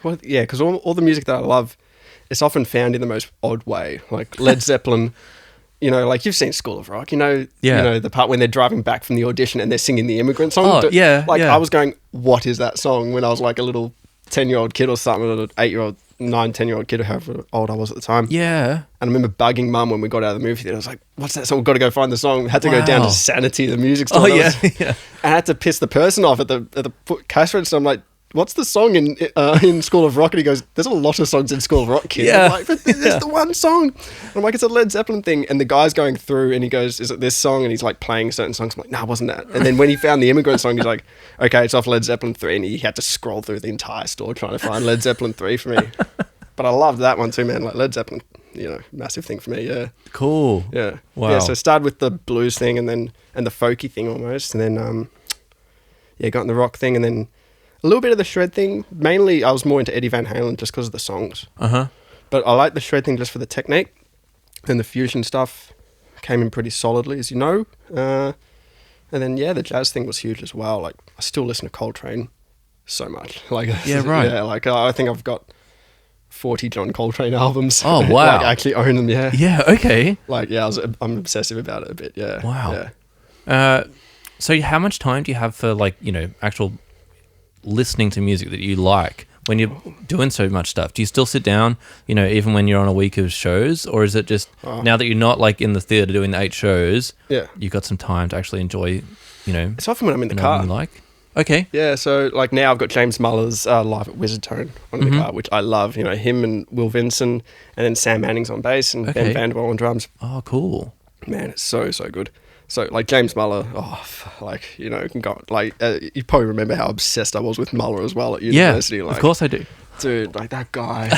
well, yeah, because all the music that I love, it's often found in the most odd way. Like Led Zeppelin, you know, like you've seen School of Rock, you know, the part when they're driving back from the audition and they're singing the immigrant song. Oh, yeah. Like yeah. I was going, what is that song? When I was like a little 10-year-old kid or something, or an 8-year-old, 10-year-old kid, or however old I was at the time. Yeah. And I remember bugging Mum when we got out of the movie theater. I was like, what's that song? We've got to go find the song. Had to go down to Sanity, the music store. Oh, yeah. And I had to piss the person off at the cash register. I'm like, what's the song in School of Rock? And he goes, there's a lot of songs in School of Rock, kid. Yeah. I'm like, but there's the one song. And I'm like, it's a Led Zeppelin thing. And the guy's going through and he goes, is it this song? And he's like playing certain songs. I'm like, no, it wasn't that. And then when he found the immigrant song, he's like, okay, it's off Led Zeppelin 3. And he had to scroll through the entire store trying to find Led Zeppelin 3 for me. But I loved that one too, man. Like Led Zeppelin, you know, massive thing for me, yeah. Cool. Yeah. Wow. Yeah, so started with the blues thing and the folky thing almost. And then, got in the rock thing and then a little bit of the shred thing. Mainly, I was more into Eddie Van Halen just because of the songs. Uh-huh. But I like the shred thing just for the technique. And the fusion stuff came in pretty solidly, as you know. And then, the jazz thing was huge as well. Like, I still listen to Coltrane so much. Like, yeah, right. Yeah, like, I think I've got 40 John Coltrane albums. Oh, wow. Like, I actually own them, yeah. Yeah, okay. Like, yeah, I'm obsessive about it a bit, yeah. Wow. Yeah. So how much time do you have for, like, you know, actual listening to music that you like when you're doing so much stuff? Do you still sit down, you know, even when you're on a week of shows? Or is it just, now that you're not, like, in the theatre doing the 8 shows, you've got some time to actually enjoy, you know... It's often when I'm in the car. You like? Okay. Yeah, so, like, now I've got James Muller's Live at Wizard Tone on the car, which I love. You know, him and Will Vinson, and then Sam Manning's on bass, and Ben Vanderwall on drums. Oh, cool. Man, it's so, so good. So, like, James Muller, like, you know, can go, like, you probably remember how obsessed I was with Muller as well at university. Yeah, like, of course I do. Dude, like, that guy,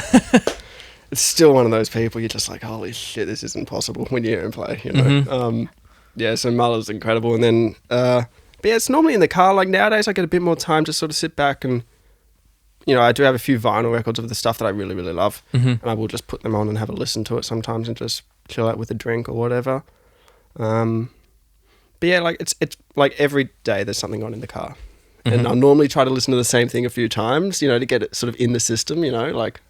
it's still one of those people, you're just like, holy shit, this isn't possible when you hear him play, you know? So Muller's incredible. And then, but yeah, it's normally in the car. Like, nowadays, I get a bit more time to sort of sit back and, you know, I do have a few vinyl records of the stuff that I really, really love. And I will just put them on and have a listen to it sometimes and just chill out with a drink or whatever. But yeah, like it's like every day there's something on in the car. And I'll normally try to listen to the same thing a few times, you know, to get it sort of in the system, you know, like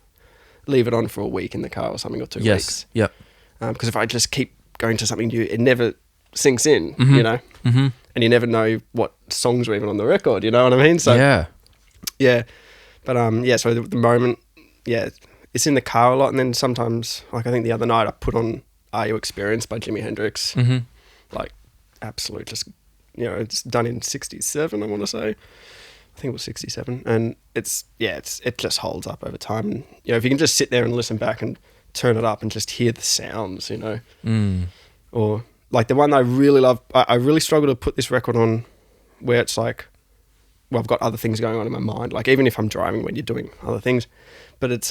leave it on for a week in the car or something, or 2 weeks. Yep. Because if I just keep going to something new, it never sinks in, you know? And you never know what songs are even on the record, you know what I mean? So yeah. But so the moment, it's in the car a lot. And then sometimes, like I think the other night I put on Are You Experienced by Jimi Hendrix. Like, absolute, just, you know, it's done in 67, I want to say. I think it was 67. And it just holds up over time. And, you know, if you can just sit there and listen back and turn it up and just hear the sounds, you know. Or, like, the one that I really love, I really struggle to put this record on where it's like, well, I've got other things going on in my mind. Like, even if I'm driving when you're doing other things. But it's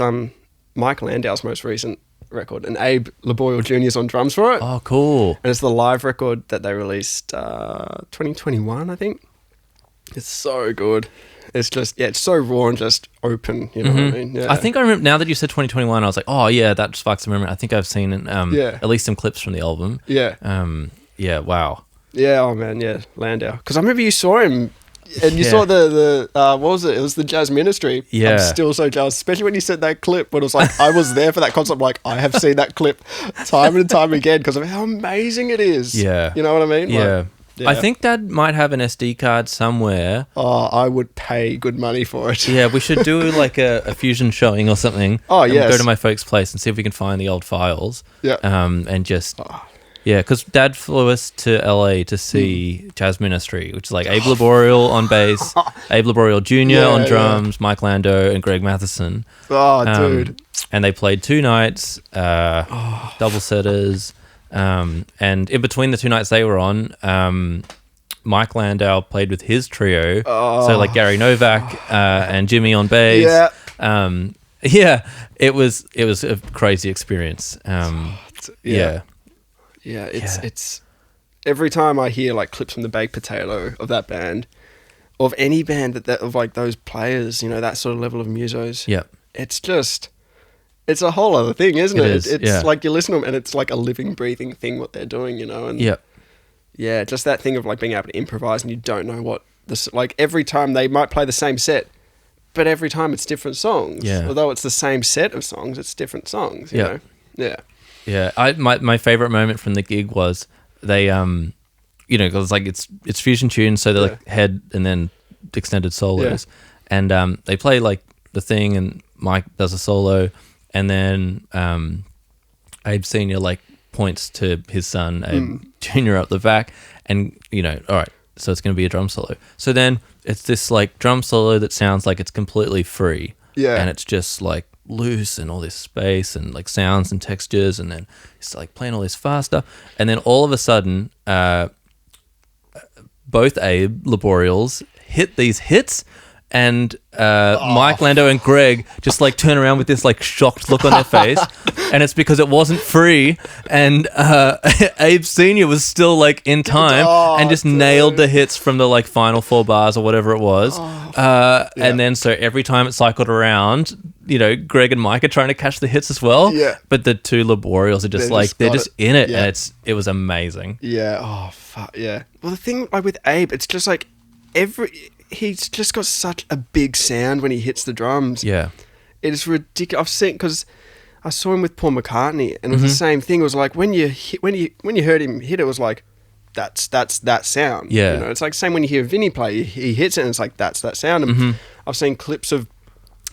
Mike Landau's most recent record, and Abe LaBoyle Jr.'s on drums for it. Oh, cool. And it's the live record that they released 2021, I think. It's so good. It's just, it's so raw and just open, you know what I mean? Yeah. I think I remember, now that you said 2021, I was like, oh yeah, that sparks a memory. I think I've seen at least some clips from the album. Yeah. Wow. Yeah, oh man, yeah, Landau. Because I remember you saw him, and you saw the what was it? It was the Jazz Ministry. Yeah. I'm still so jealous, especially when you said that clip, when it was like, I was there for that concert. I'm like, I have seen that clip time and time again because of how amazing it is. Yeah. You know what I mean? Yeah. Like, yeah. I think Dad might have an SD card somewhere. Oh, I would pay good money for it. Yeah, we should do like a fusion showing or something. Oh, and yes. we'll go to my folks' place and see if we can find the old files. Yeah. And just Yeah, because Dad flew us to LA to see Jazz Ministry, which is like Abe Laboriel on bass, Abe Laboriel Jr. on drums, Mike Lando, and Greg Matheson. Oh, dude. And they played 2 nights, double setters. And in between the 2 nights they were on, Mike Landau played with his trio. So like Gary Novak and Jimmy on bass. Yeah. It was a crazy experience. It's every time I hear like clips from the Baked Potato of that band, of any band that of like those players, you know, that sort of level of musos. Yeah. It's a whole other thing, isn't it? It's like you listen to them and it's like a living, breathing thing what they're doing, you know. And yeah, just that thing of like being able to improvise and you don't know what this, like every time they might play the same set, but every time it's different songs. Yeah. Although it's the same set of songs, it's different songs. You know? Yeah. Yeah. My favorite moment from the gig was they you know, because like it's fusion tunes, so they're like head and then extended solos, and they play like the thing, and Mike does a solo, and then Abe Senior like points to his son Abe Junior up the back, and you know, all right, so it's going to be a drum solo. So then it's this like drum solo that sounds like it's completely free, and it's just like loose and all this space and like sounds and textures, and then it's like playing all this fast stuff, and then all of a sudden both Abe Laboriels hit these hits, and Mike Lando and Greg just like turn around with this like shocked look on their face, and it's because it wasn't free, and Abe Senior was still like in time and just nailed the hits from the like final 4 bars or whatever it was, and then so every time it cycled around, you know, Greg and Mike are trying to catch the hits as well, but the 2 Laboriels are just they're just in it, and it was amazing. Well, the thing like with Abe, it's just like he's just got such a big sound when he hits the drums. Yeah. It is ridiculous. I've seen, because I saw him with Paul McCartney, and it was the same thing. It was like when you heard him hit it, was like, that's that sound. Yeah. You know, it's like same when you hear Vinny play, he hits it and it's like, that's that sound. And I've seen clips of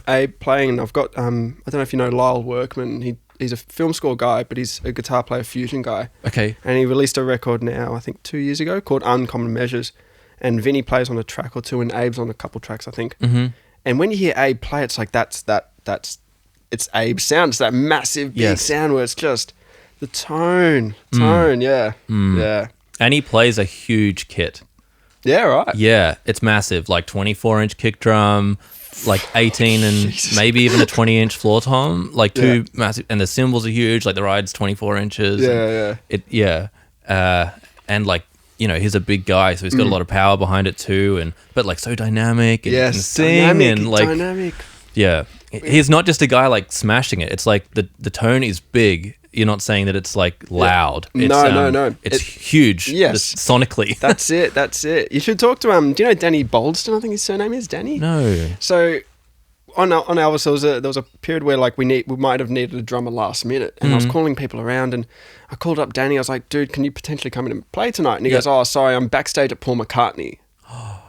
Abe playing, and I've got, I don't know if you know Lyle Workman. He's a film score guy, but he's a guitar player, fusion guy. Okay. And he released a record now, I think 2 years ago, called Uncommon Measures. And Vinny plays on a track or two, and Abe's on a couple tracks, I think. And when you hear Abe play, it's like it's Abe's sound. It's that massive big sound where it's just the tone, yeah. And he plays a huge kit. Yeah, right. Yeah, it's massive, like 24-inch kick drum, like 18 and maybe even a 20-inch floor tom, like 2 massive, and the cymbals are huge, like the ride's 24 inches. And like, you know, he's a big guy, so he's got a lot of power behind it too, but like so dynamic and sing dynamic, and like dynamic. Yeah, he's not just a guy like smashing it. It's like the tone is big. You're not saying that it's like loud. It's, no. It's huge. Yes, sonically. That's it. You should talk to do you know Danny Boldston? I think his surname is Danny. No. So on Elvis, there was a period where like we might have needed a drummer last minute, and I was calling people around, and I called up Danny. I was like, dude, can you potentially come in and play tonight? And he goes, oh, sorry, I'm backstage at Paul McCartney.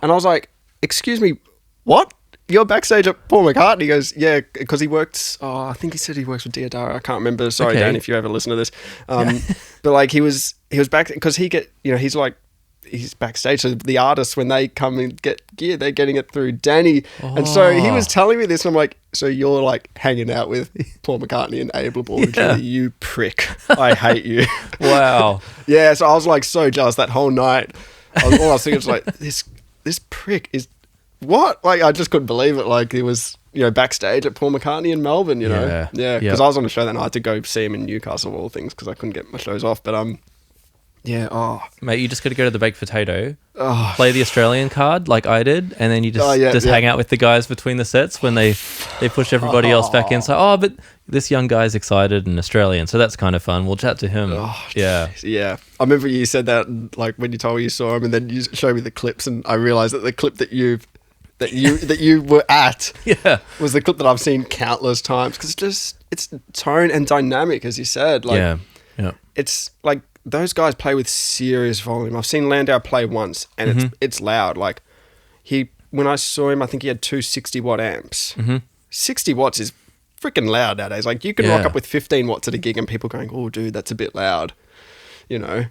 And I was like, excuse me, what? You're backstage at Paul McCartney? He goes, yeah, because he works, I think he said he works with Diodara. I can't remember. Sorry, Dan, if you ever listen to this. But like he was back, because he's backstage. So the artists, when they come and get gear, they're getting it through Danny. And so he was telling me this, and I'm like, so you're like hanging out with Paul McCartney and Abe Laboriel, you prick. I hate you. Wow. Yeah, so I was like so jealous that whole night. All I was thinking was like, this prick is what? Like, I just couldn't believe it. Like, it was, you know, backstage at Paul McCartney in Melbourne, you know? Yeah. Because I was on a show that night. I had to go see him in Newcastle, of all things, because I couldn't get my shows off. But, mate, you just got to go to the Baked Potato, play the Australian card like I did, and then you just hang out with the guys between the sets when they push everybody else back in. So, but this young guy's excited and Australian, so that's kind of fun. We'll chat to him. Yeah. I remember you said that, like, when you told me you saw him, and then you showed me the clips, and I realised that the clip that you were at was the clip that I've seen countless times, because it's tone and dynamic, as you said. Like, it's like, those guys play with serious volume. I've seen Landau play once, and it's loud. Like, when I saw him, I think he had 2 60-watt amps. 60 watts is freaking loud nowadays. Like, you can rock up with 15 watts at a gig, and people going, oh, dude, that's a bit loud. you know,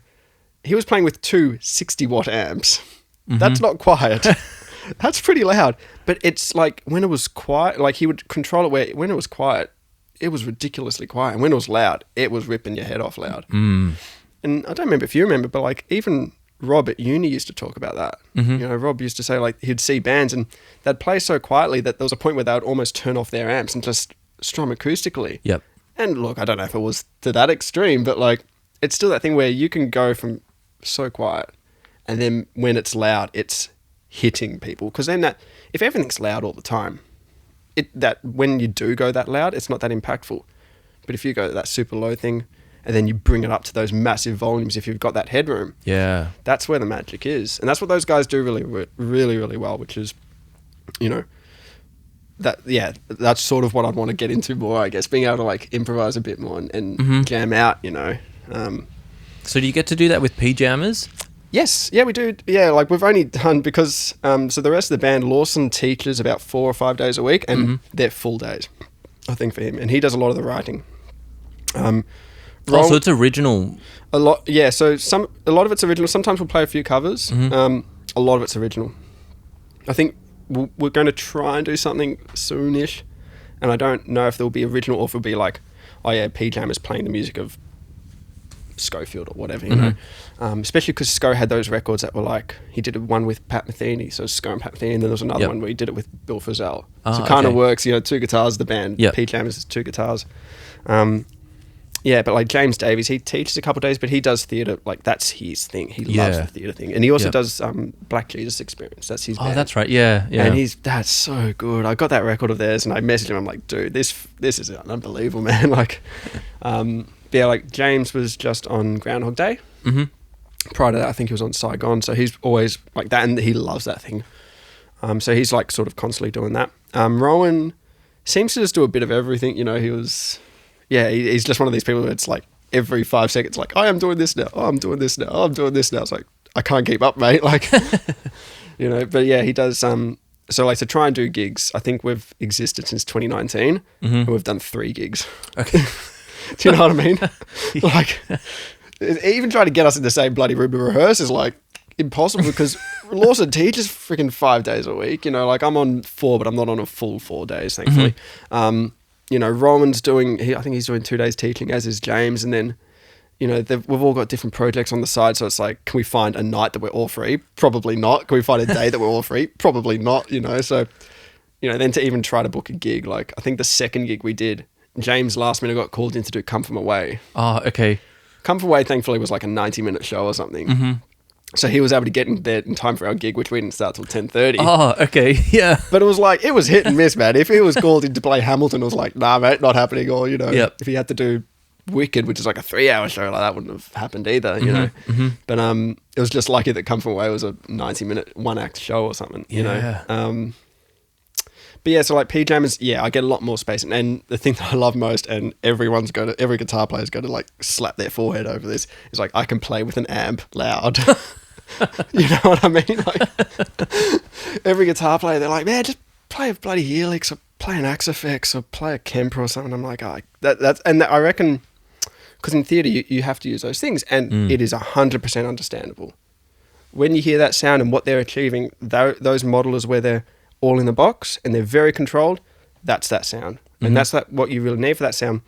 he was playing with two 60-watt amps. That's not quiet. That's pretty loud. But it's like when it was quiet, like he would control it where when it was quiet, it was ridiculously quiet. And when it was loud, it was ripping your head off loud. And I don't remember if you remember, but like even Rob at uni used to talk about that. You know, Rob used to say like he'd see bands and they'd play so quietly that there was a point where they would almost turn off their amps and just strum acoustically. Yep. And look, I don't know if it was to that extreme, but like it's still that thing where you can go from so quiet and then when it's loud, it's hitting people. Because then that, if everything's loud all the time, that when you do go that loud, it's not that impactful. But if you go that super low thing and then you bring it up to those massive volumes, if you've got that headroom, that's where the magic is. And that's what those guys do really well, which is, you know, that's sort of what I'd want to get into more, I guess, being able to like improvise a bit more and jam out, you know. So do you get to do that with pajamas? Yes, yeah, we do. Yeah, like we've only done because so the rest of the band, Lawson teaches about 4 or 5 days a week, and they're full days, I think, for him, and he does a lot of the writing. So it's original. A lot, yeah. So a lot of it's original. Sometimes we'll play a few covers. A lot of it's original. I think we're going to try and do something soonish, and I don't know if there'll be original or if it'll be like, oh yeah, P-Jam is playing the music of Schofield or whatever, you know. Especially because Sco had those records that were like, he did one with Pat Metheny, so Sco and Pat Metheny, and then there was another one where he did it with Bill Frisell. So it kind of works, you know, 2 guitars, the band. P-Jam is 2 guitars. Yeah, but like James Davies, he teaches a couple of days, but he does theatre, like that's his thing. He loves the theatre thing. And he also does Black Jesus Experience. That's his band. Oh, that's right, yeah. And that's so good. I got that record of theirs and I messaged him, I'm like, dude, this is unbelievable, man. Like, yeah, like James was just on Groundhog Day. Prior to that, I think he was on Saigon. So he's always like that and he loves that thing. So he's like sort of constantly doing that. Rowan seems to just do a bit of everything. You know, he was... Yeah, he's just one of these people where it's like every 5 seconds, like, I'm doing this now. Oh, I'm doing this now. Oh, I'm doing this now. It's like, I can't keep up, mate. Like, you know, but yeah, he does. So like to try and do gigs, I think we've existed since 2019 and we've done 3 gigs. Okay. Do you know what I mean? Like, even trying to get us in the same bloody room to rehearse is like impossible because Lawson teaches freaking 5 days a week. You know, like I'm on 4, but I'm not on a full 4 days, thankfully. You know, Roman's doing, I think he's doing 2 days teaching, as is James. And then, you know, we've all got different projects on the side. So it's like, can we find a night that we're all free? Probably not. Can we find a day that we're all free? Probably not, you know. So, you know, then to even try to book a gig, like I think the second gig we did, James last minute got called in to do Come From Away. Oh, okay. Come From Away, thankfully, was like a 90-minute show or something. So he was able to get in there in time for our gig, which we didn't start till 10:30. Oh, okay, yeah. But it was like, it was hit and miss, man. If he was called in to play Hamilton, it was like, nah, mate, not happening. Or, you know, if he had to do Wicked, which is like a 3-hour show, like that wouldn't have happened either, you know. But it was just lucky that Come From Away was a 90-minute 1-act show or something, you know. But yeah, so like P-Jammers, yeah, I get a lot more space. And the thing that I love most, and every guitar player's going to like slap their forehead over this, is like I can play with an amp loud. You know what I mean? Like every guitar player, they're like, man, just play a bloody Helix or play an Axe-Fx or play a Kemper or something. I'm like, oh, and I reckon, because in theatre you have to use those things, and it is 100% understandable. When you hear that sound and what they're achieving, those modelers where they're all in the box and they're very controlled, that's that sound. And that's what you really need for that sound.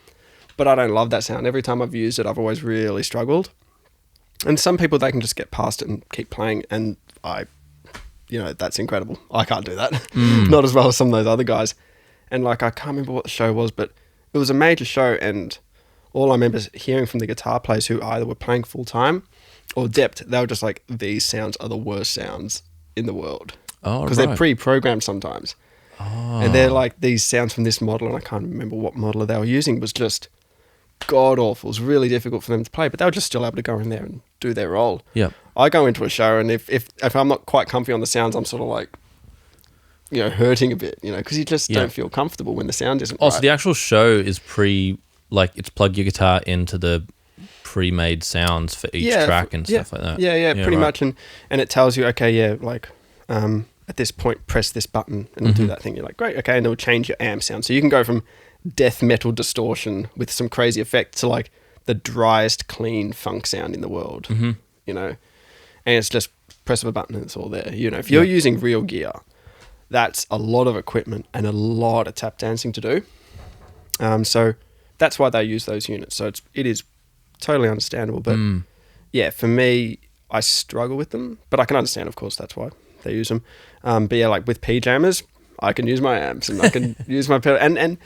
But I don't love that sound. Every time I've used it, I've always really struggled. And some people, they can just get past it and keep playing. And you know, that's incredible. I can't do that. Not as well as some of those other guys. And like, I can't remember what the show was, but it was a major show. And all I remember is hearing from the guitar players who either were playing full time or depped. They were just like, these sounds are the worst sounds in the world. Oh, because they're pre-programmed sometimes. Oh. And they're like, these sounds from this model, and I can't remember what modeler they were using, was just god-awful. It was really difficult for them to play, but they were just still able to go in there and do their role. Yep. I go into a show, and if I'm not quite comfy on the sounds, I'm sort of like, you know, hurting a bit, you know, because you just don't feel comfortable when the sound isn't right. So the actual show is it's plug your guitar into the pre-made sounds for each track and stuff like that. Yeah, pretty much. And it tells you, okay, like, at this point, press this button and do that thing. You're like, great, okay, and it'll change your amp sound. So you can go from death metal distortion with some crazy effect to like the driest, clean funk sound in the world, you know, and it's just press of a button and it's all there. You know, if you're using real gear, that's a lot of equipment and a lot of tap dancing to do. So that's why they use those units. So it is totally understandable. But yeah, for me, I struggle with them, but I can understand, of course, that's why they use them. But yeah, like with PJammers, I can use my amps and I can use my pedal. And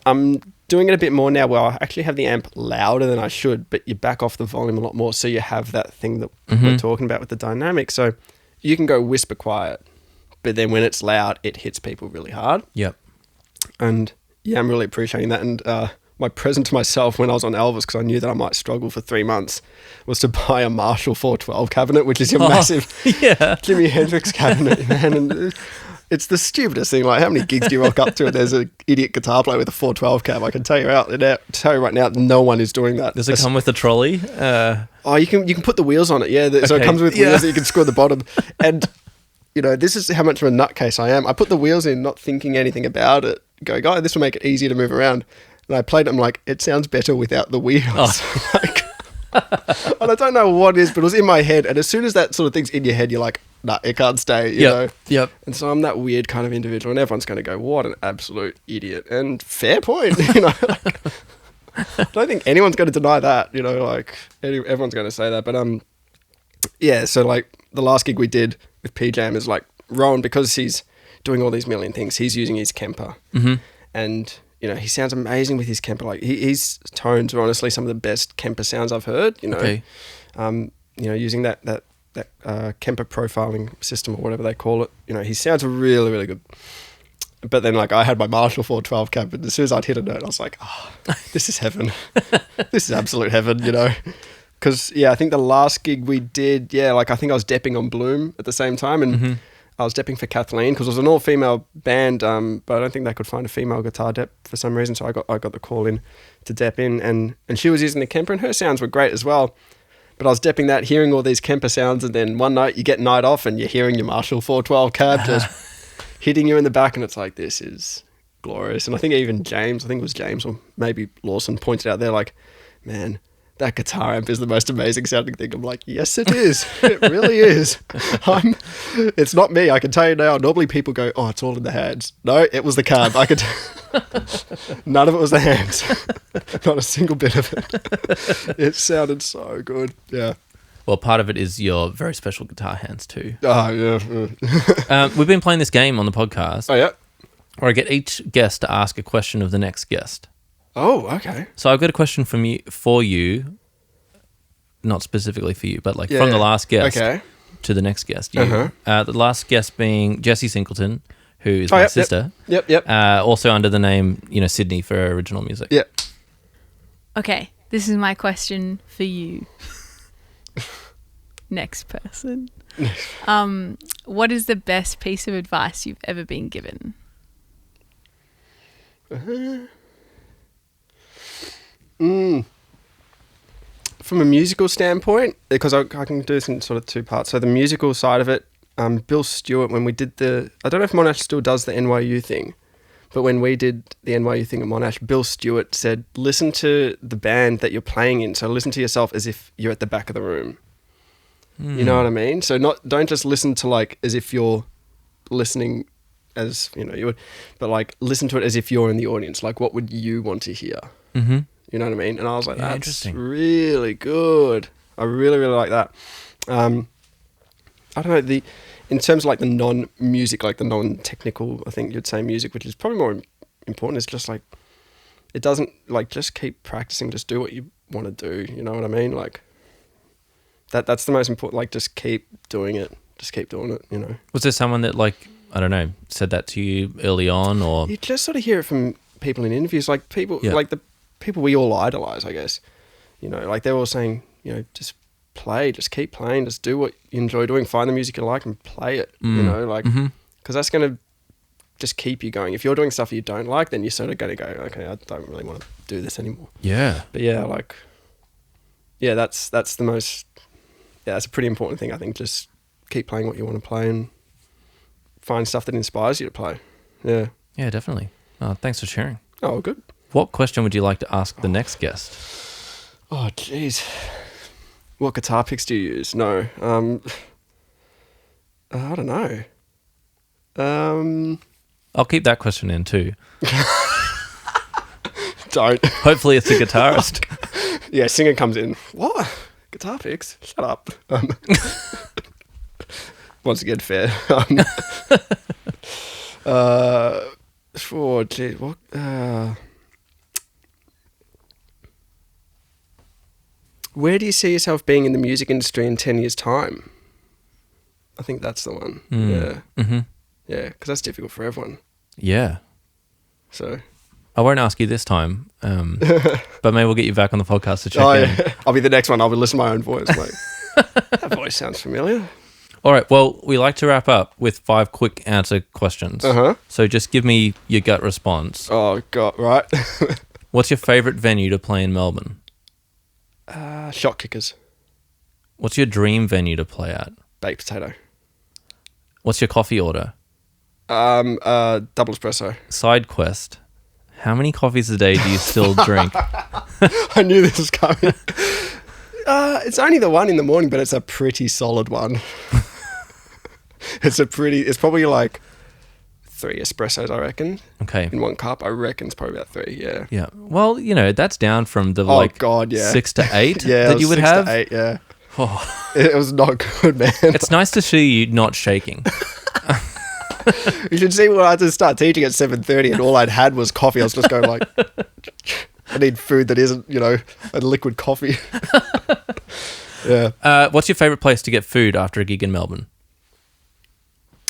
I'm doing it a bit more now where I actually have the amp louder than I should, but you back off the volume a lot more. So you have that thing that we're talking about with the dynamic. So you can go whisper quiet, but then when it's loud, it hits people really hard. Yep. And yeah, I'm really appreciating that. And my present to myself when I was on Elvis, because I knew that I might struggle for 3 months, was to buy a Marshall 412 cabinet, which is your massive Jimi Hendrix cabinet, man. And it's the stupidest thing. Like, how many gigs do you rock up to and there's an idiot guitar player with a 412 cab? I can tell you right now, no one is doing that. Does it come with a trolley? Oh, you can put the wheels on it. Yeah, so it comes with wheels that you can screw at the bottom. And you know, this is how much of a nutcase I am. I put the wheels in, not thinking anything about it. Going, oh, this will make it easier to move around. And I played it. I'm like, it sounds better without the wheels. Oh. Like, and I don't know what it is, but it was in my head. And as soon as that sort of thing's in your head, you're like, nah, it can't stay, you know? Yep. And so I'm that weird kind of individual, and everyone's going to go, what an absolute idiot. And fair point, you know? Like, I don't think anyone's going to deny that, you know? Like, everyone's going to say that. But yeah, so like the last gig we did with PJam is like Rowan, because he's doing all these million things, he's using his Kemper. And you know, he sounds amazing with his Kemper. Like his tones are honestly some of the best Kemper sounds I've heard. You know, you know, using that Kemper profiling system or whatever they call it. You know, his sounds are really, really good. But then, like, I had my Marshall 412 cab, and as soon as I'd hit a note, I was like, oh, this is heaven. This is absolute heaven. You know, because yeah, I think the last gig we did, like I think I was depping on Blume at the same time, and I was depping for Kathleen because it was an all-female band, but I don't think they could find a female guitar dep for some reason. So I got the call in to dep in, and she was using the Kemper, and her sounds were great as well. But I was depping that, hearing all these Kemper sounds, and then one night you get night off, and you're hearing your Marshall 412 cab just hitting you in the back, and it's like, this is glorious. And I think even James or maybe Lawson pointed out there, like, man, that guitar amp is the most amazing sounding thing. I'm like, yes, it is. It really is. It's not me. I can tell you now. Normally people go, oh, it's all in the hands. No, it was the cab. None of it was the hands. Not a single bit of it. It sounded so good. Yeah. Well, part of it is your very special guitar hands too. Oh, yeah. We've been playing this game on the podcast. Oh, yeah? Where I get each guest to ask a question of the next guest. Oh, okay. So I've got a question for you, not specifically for you, but like from the last guest to the next guest. The last guest being Jessie Singleton, who is my sister. Yep. Also under the name, Sydney for original music. Yep. Okay, this is my question for you. Next person. What is the best piece of advice you've ever been given? From a musical standpoint, because I can do this in sort of two parts. So the musical side of it, Bill Stewart, when we did I don't know if Monash still does the NYU thing, but when we did the NYU thing at Monash, Bill Stewart said, listen to the band that you're playing in. So listen to yourself as if you're at the back of the room. You know what I mean? So don't just listen to like as if you're listening as, you would, but like listen to it as if you're in the audience. Like what would you want to hear? Mm-hmm. You know what I mean? And I was like, that's really good. I really, really like that. I don't know, in terms of like the non-music, like the non-technical, I think you'd say music, which is probably more important, is just like, it doesn't, like, just keep practicing, just do what you want to do, you know what I mean? Like, that's the most important, like, just keep doing it. Just keep doing it, Was there someone that, like, I don't know, said that to you early on, or? You just sort of hear it from people in interviews, like people, like the people we all idolize, I guess. Like they're all saying, just play, just keep playing, just do what you enjoy doing, find the music you like and play it, because that's going to just keep you going. If you're doing stuff you don't like, then you're sort of going to go, okay, I don't really want to do this anymore. Yeah. But that's the most, that's a pretty important thing, I think. Just keep playing what you want to play and find stuff that inspires you to play. Yeah. Yeah, definitely. Thanks for sharing. Oh, good. What question would you like to ask the next guest? Oh, jeez. What guitar picks do you use? No. I don't know. I'll keep that question in too. Don't. Hopefully it's a guitarist. Yeah, singer comes in. What? Guitar picks? Shut up. Once again, fair. Gee, what? Where do you see yourself being in the music industry in 10 years' time? I think that's the one. Yeah. Mm-hmm. Yeah, because that's difficult for everyone. Yeah. So. I won't ask you this time, but maybe we'll get you back on the podcast to check in. Yeah. I'll be the next one. I'll be listening to my own voice. Like, that voice sounds familiar. All right. Well, we like to wrap up with 5 quick answer questions. Uh-huh. So just give me your gut response. Oh, God, right. What's your favourite venue to play in Melbourne? Shot kickers. What's your dream venue to play at? Baked potato. What's your coffee order? Double espresso. Side quest. How many coffees a day do you still drink? I knew this was coming. It's only the one in the morning, but it's a pretty solid one. It's probably like 3 espressos, I reckon. Okay. In 1 cup, I reckon it's probably about 3, yeah. Yeah. Well, that's down from the God, yeah. 6 to 8 yeah, that you would 6 have. to 8, yeah. Oh. It was not good, man. It's nice to see you not shaking. You should see when I had to start teaching at 7:30 and all I'd had was coffee. I was just going like, I need food that isn't, a liquid coffee. Yeah. What's your favourite place to get food after a gig in Melbourne?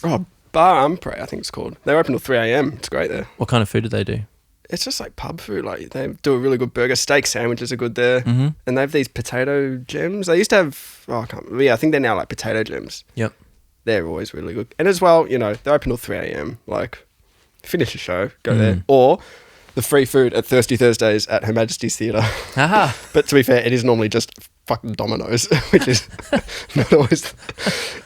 Oh, Bar Umpre, I think it's called. They're open till 3 a.m. It's great there. What kind of food do they do? It's just like pub food. Like they do a really good burger. Steak sandwiches are good there. Mm-hmm. And they have these potato gems. They used to have, I think they're now like potato gems. Yep. They're always really good. And as well, they're open till 3 a.m. Like, finish a show, go there. Or the free food at Thirsty Thursdays at Her Majesty's Theatre. Aha. But to be fair, it is normally just fucking Domino's, which is not always.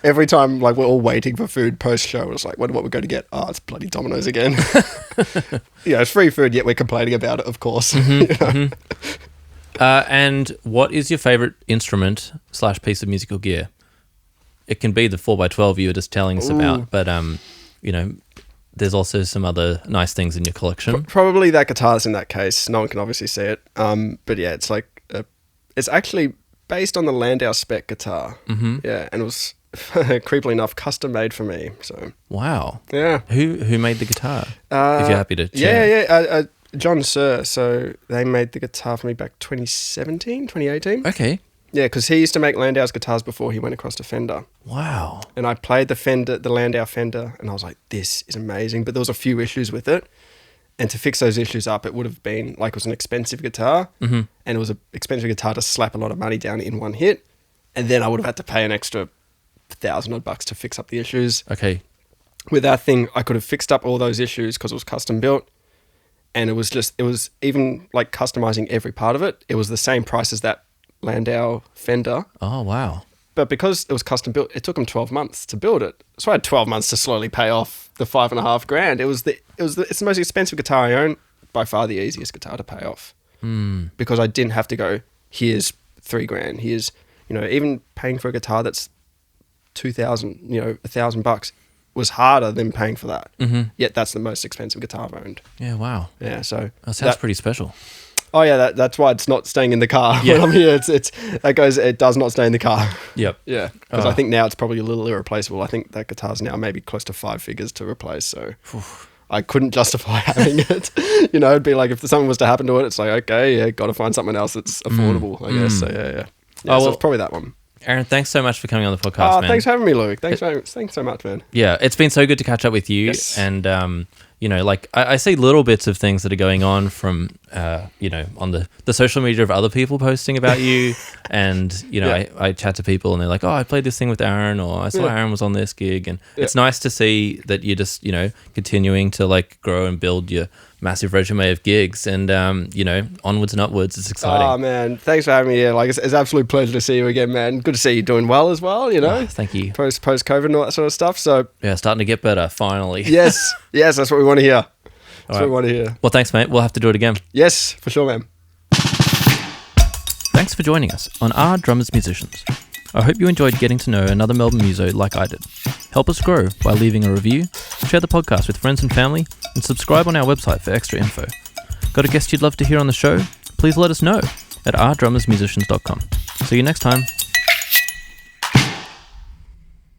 Every time, like, we're all waiting for food post-show, it's like, what we're going to get? Oh, it's bloody Domino's again. It's free food, yet we're complaining about it, of course. Mm-hmm. And what is your favourite instrument / piece of musical gear? It can be the 4x12 you were just telling us about, but there's also some other nice things in your collection. Probably that guitar's in that case. No one can obviously see it. But yeah, it's like it's actually based on the Landau spec guitar. Mm-hmm. Yeah, and it was creepily enough custom made for me. So wow. Yeah. Who made the guitar? If you're happy to share. Yeah. John Sir. So they made the guitar for me back 2018. Okay. Yeah, because he used to make Landau's guitars before he went across to Fender. Wow. And I played the Landau Fender, and I was like, this is amazing. But there was a few issues with it. And to fix those issues up, it would have been like it was an expensive guitar. Mm-hmm. And it was an expensive guitar to slap a lot of money down in one hit. And then I would have had to pay an extra $1,000 to fix up the issues. Okay. With that thing, I could have fixed up all those issues because it was custom built. And it was even like customizing every part of it. It was the same price as that Landau Fender. Oh, wow. But because it was custom built, it took them 12 months to build it. So I had 12 months to slowly pay off the $5,500. It's the most expensive guitar I own, by far the easiest guitar to pay off. Because I didn't have to go, here's $3,000. Here's, even paying for a guitar that's $2,000, $1,000 was harder than paying for that. Mm-hmm. Yet that's the most expensive guitar I've owned. Yeah, wow. Yeah, so that sounds pretty special. Oh yeah, that's why it's not staying in the car when I'm here. It does not stay in the car. Yep. Yeah, because I think now it's probably a little irreplaceable. I think that guitar's now maybe close to 5 figures to replace. So I couldn't justify having it. It'd be like if something was to happen to it, it's like okay, yeah, got to find something else that's affordable. I guess. So yeah. So it's probably that one. Aaron, thanks so much for coming on the podcast, man. Thanks for having me, Luke. Thanks so much, man. Yeah, it's been so good to catch up with you. Yes. And, I see little bits of things that are going on from, on the social media of other people posting about you. And, I chat to people and they're like, oh, I played this thing with Aaron, or I saw Aaron was on this gig. And it's nice to see that you're just, continuing to like grow and build your massive resume of gigs, and onwards and upwards. It's exciting. Oh man, thanks for having me here. Like it's an absolute pleasure to see you again, man. Good to see you doing well as well. Thank you. Post COVID and all that sort of stuff. So yeah, starting to get better finally. yes, that's what we want to hear. That's what we want to hear. Well, thanks, mate. We'll have to do it again. Yes, for sure, man. Thanks Thanks for joining us on Our Drummers Musicians. I hope you enjoyed getting to know another Melbourne muso like I did. Help us grow by leaving a review, share the podcast with friends and family, and subscribe on our website for extra info. Got a guest you'd love to hear on the show? Please let us know at ourdrummersmusicians.com. See you next time.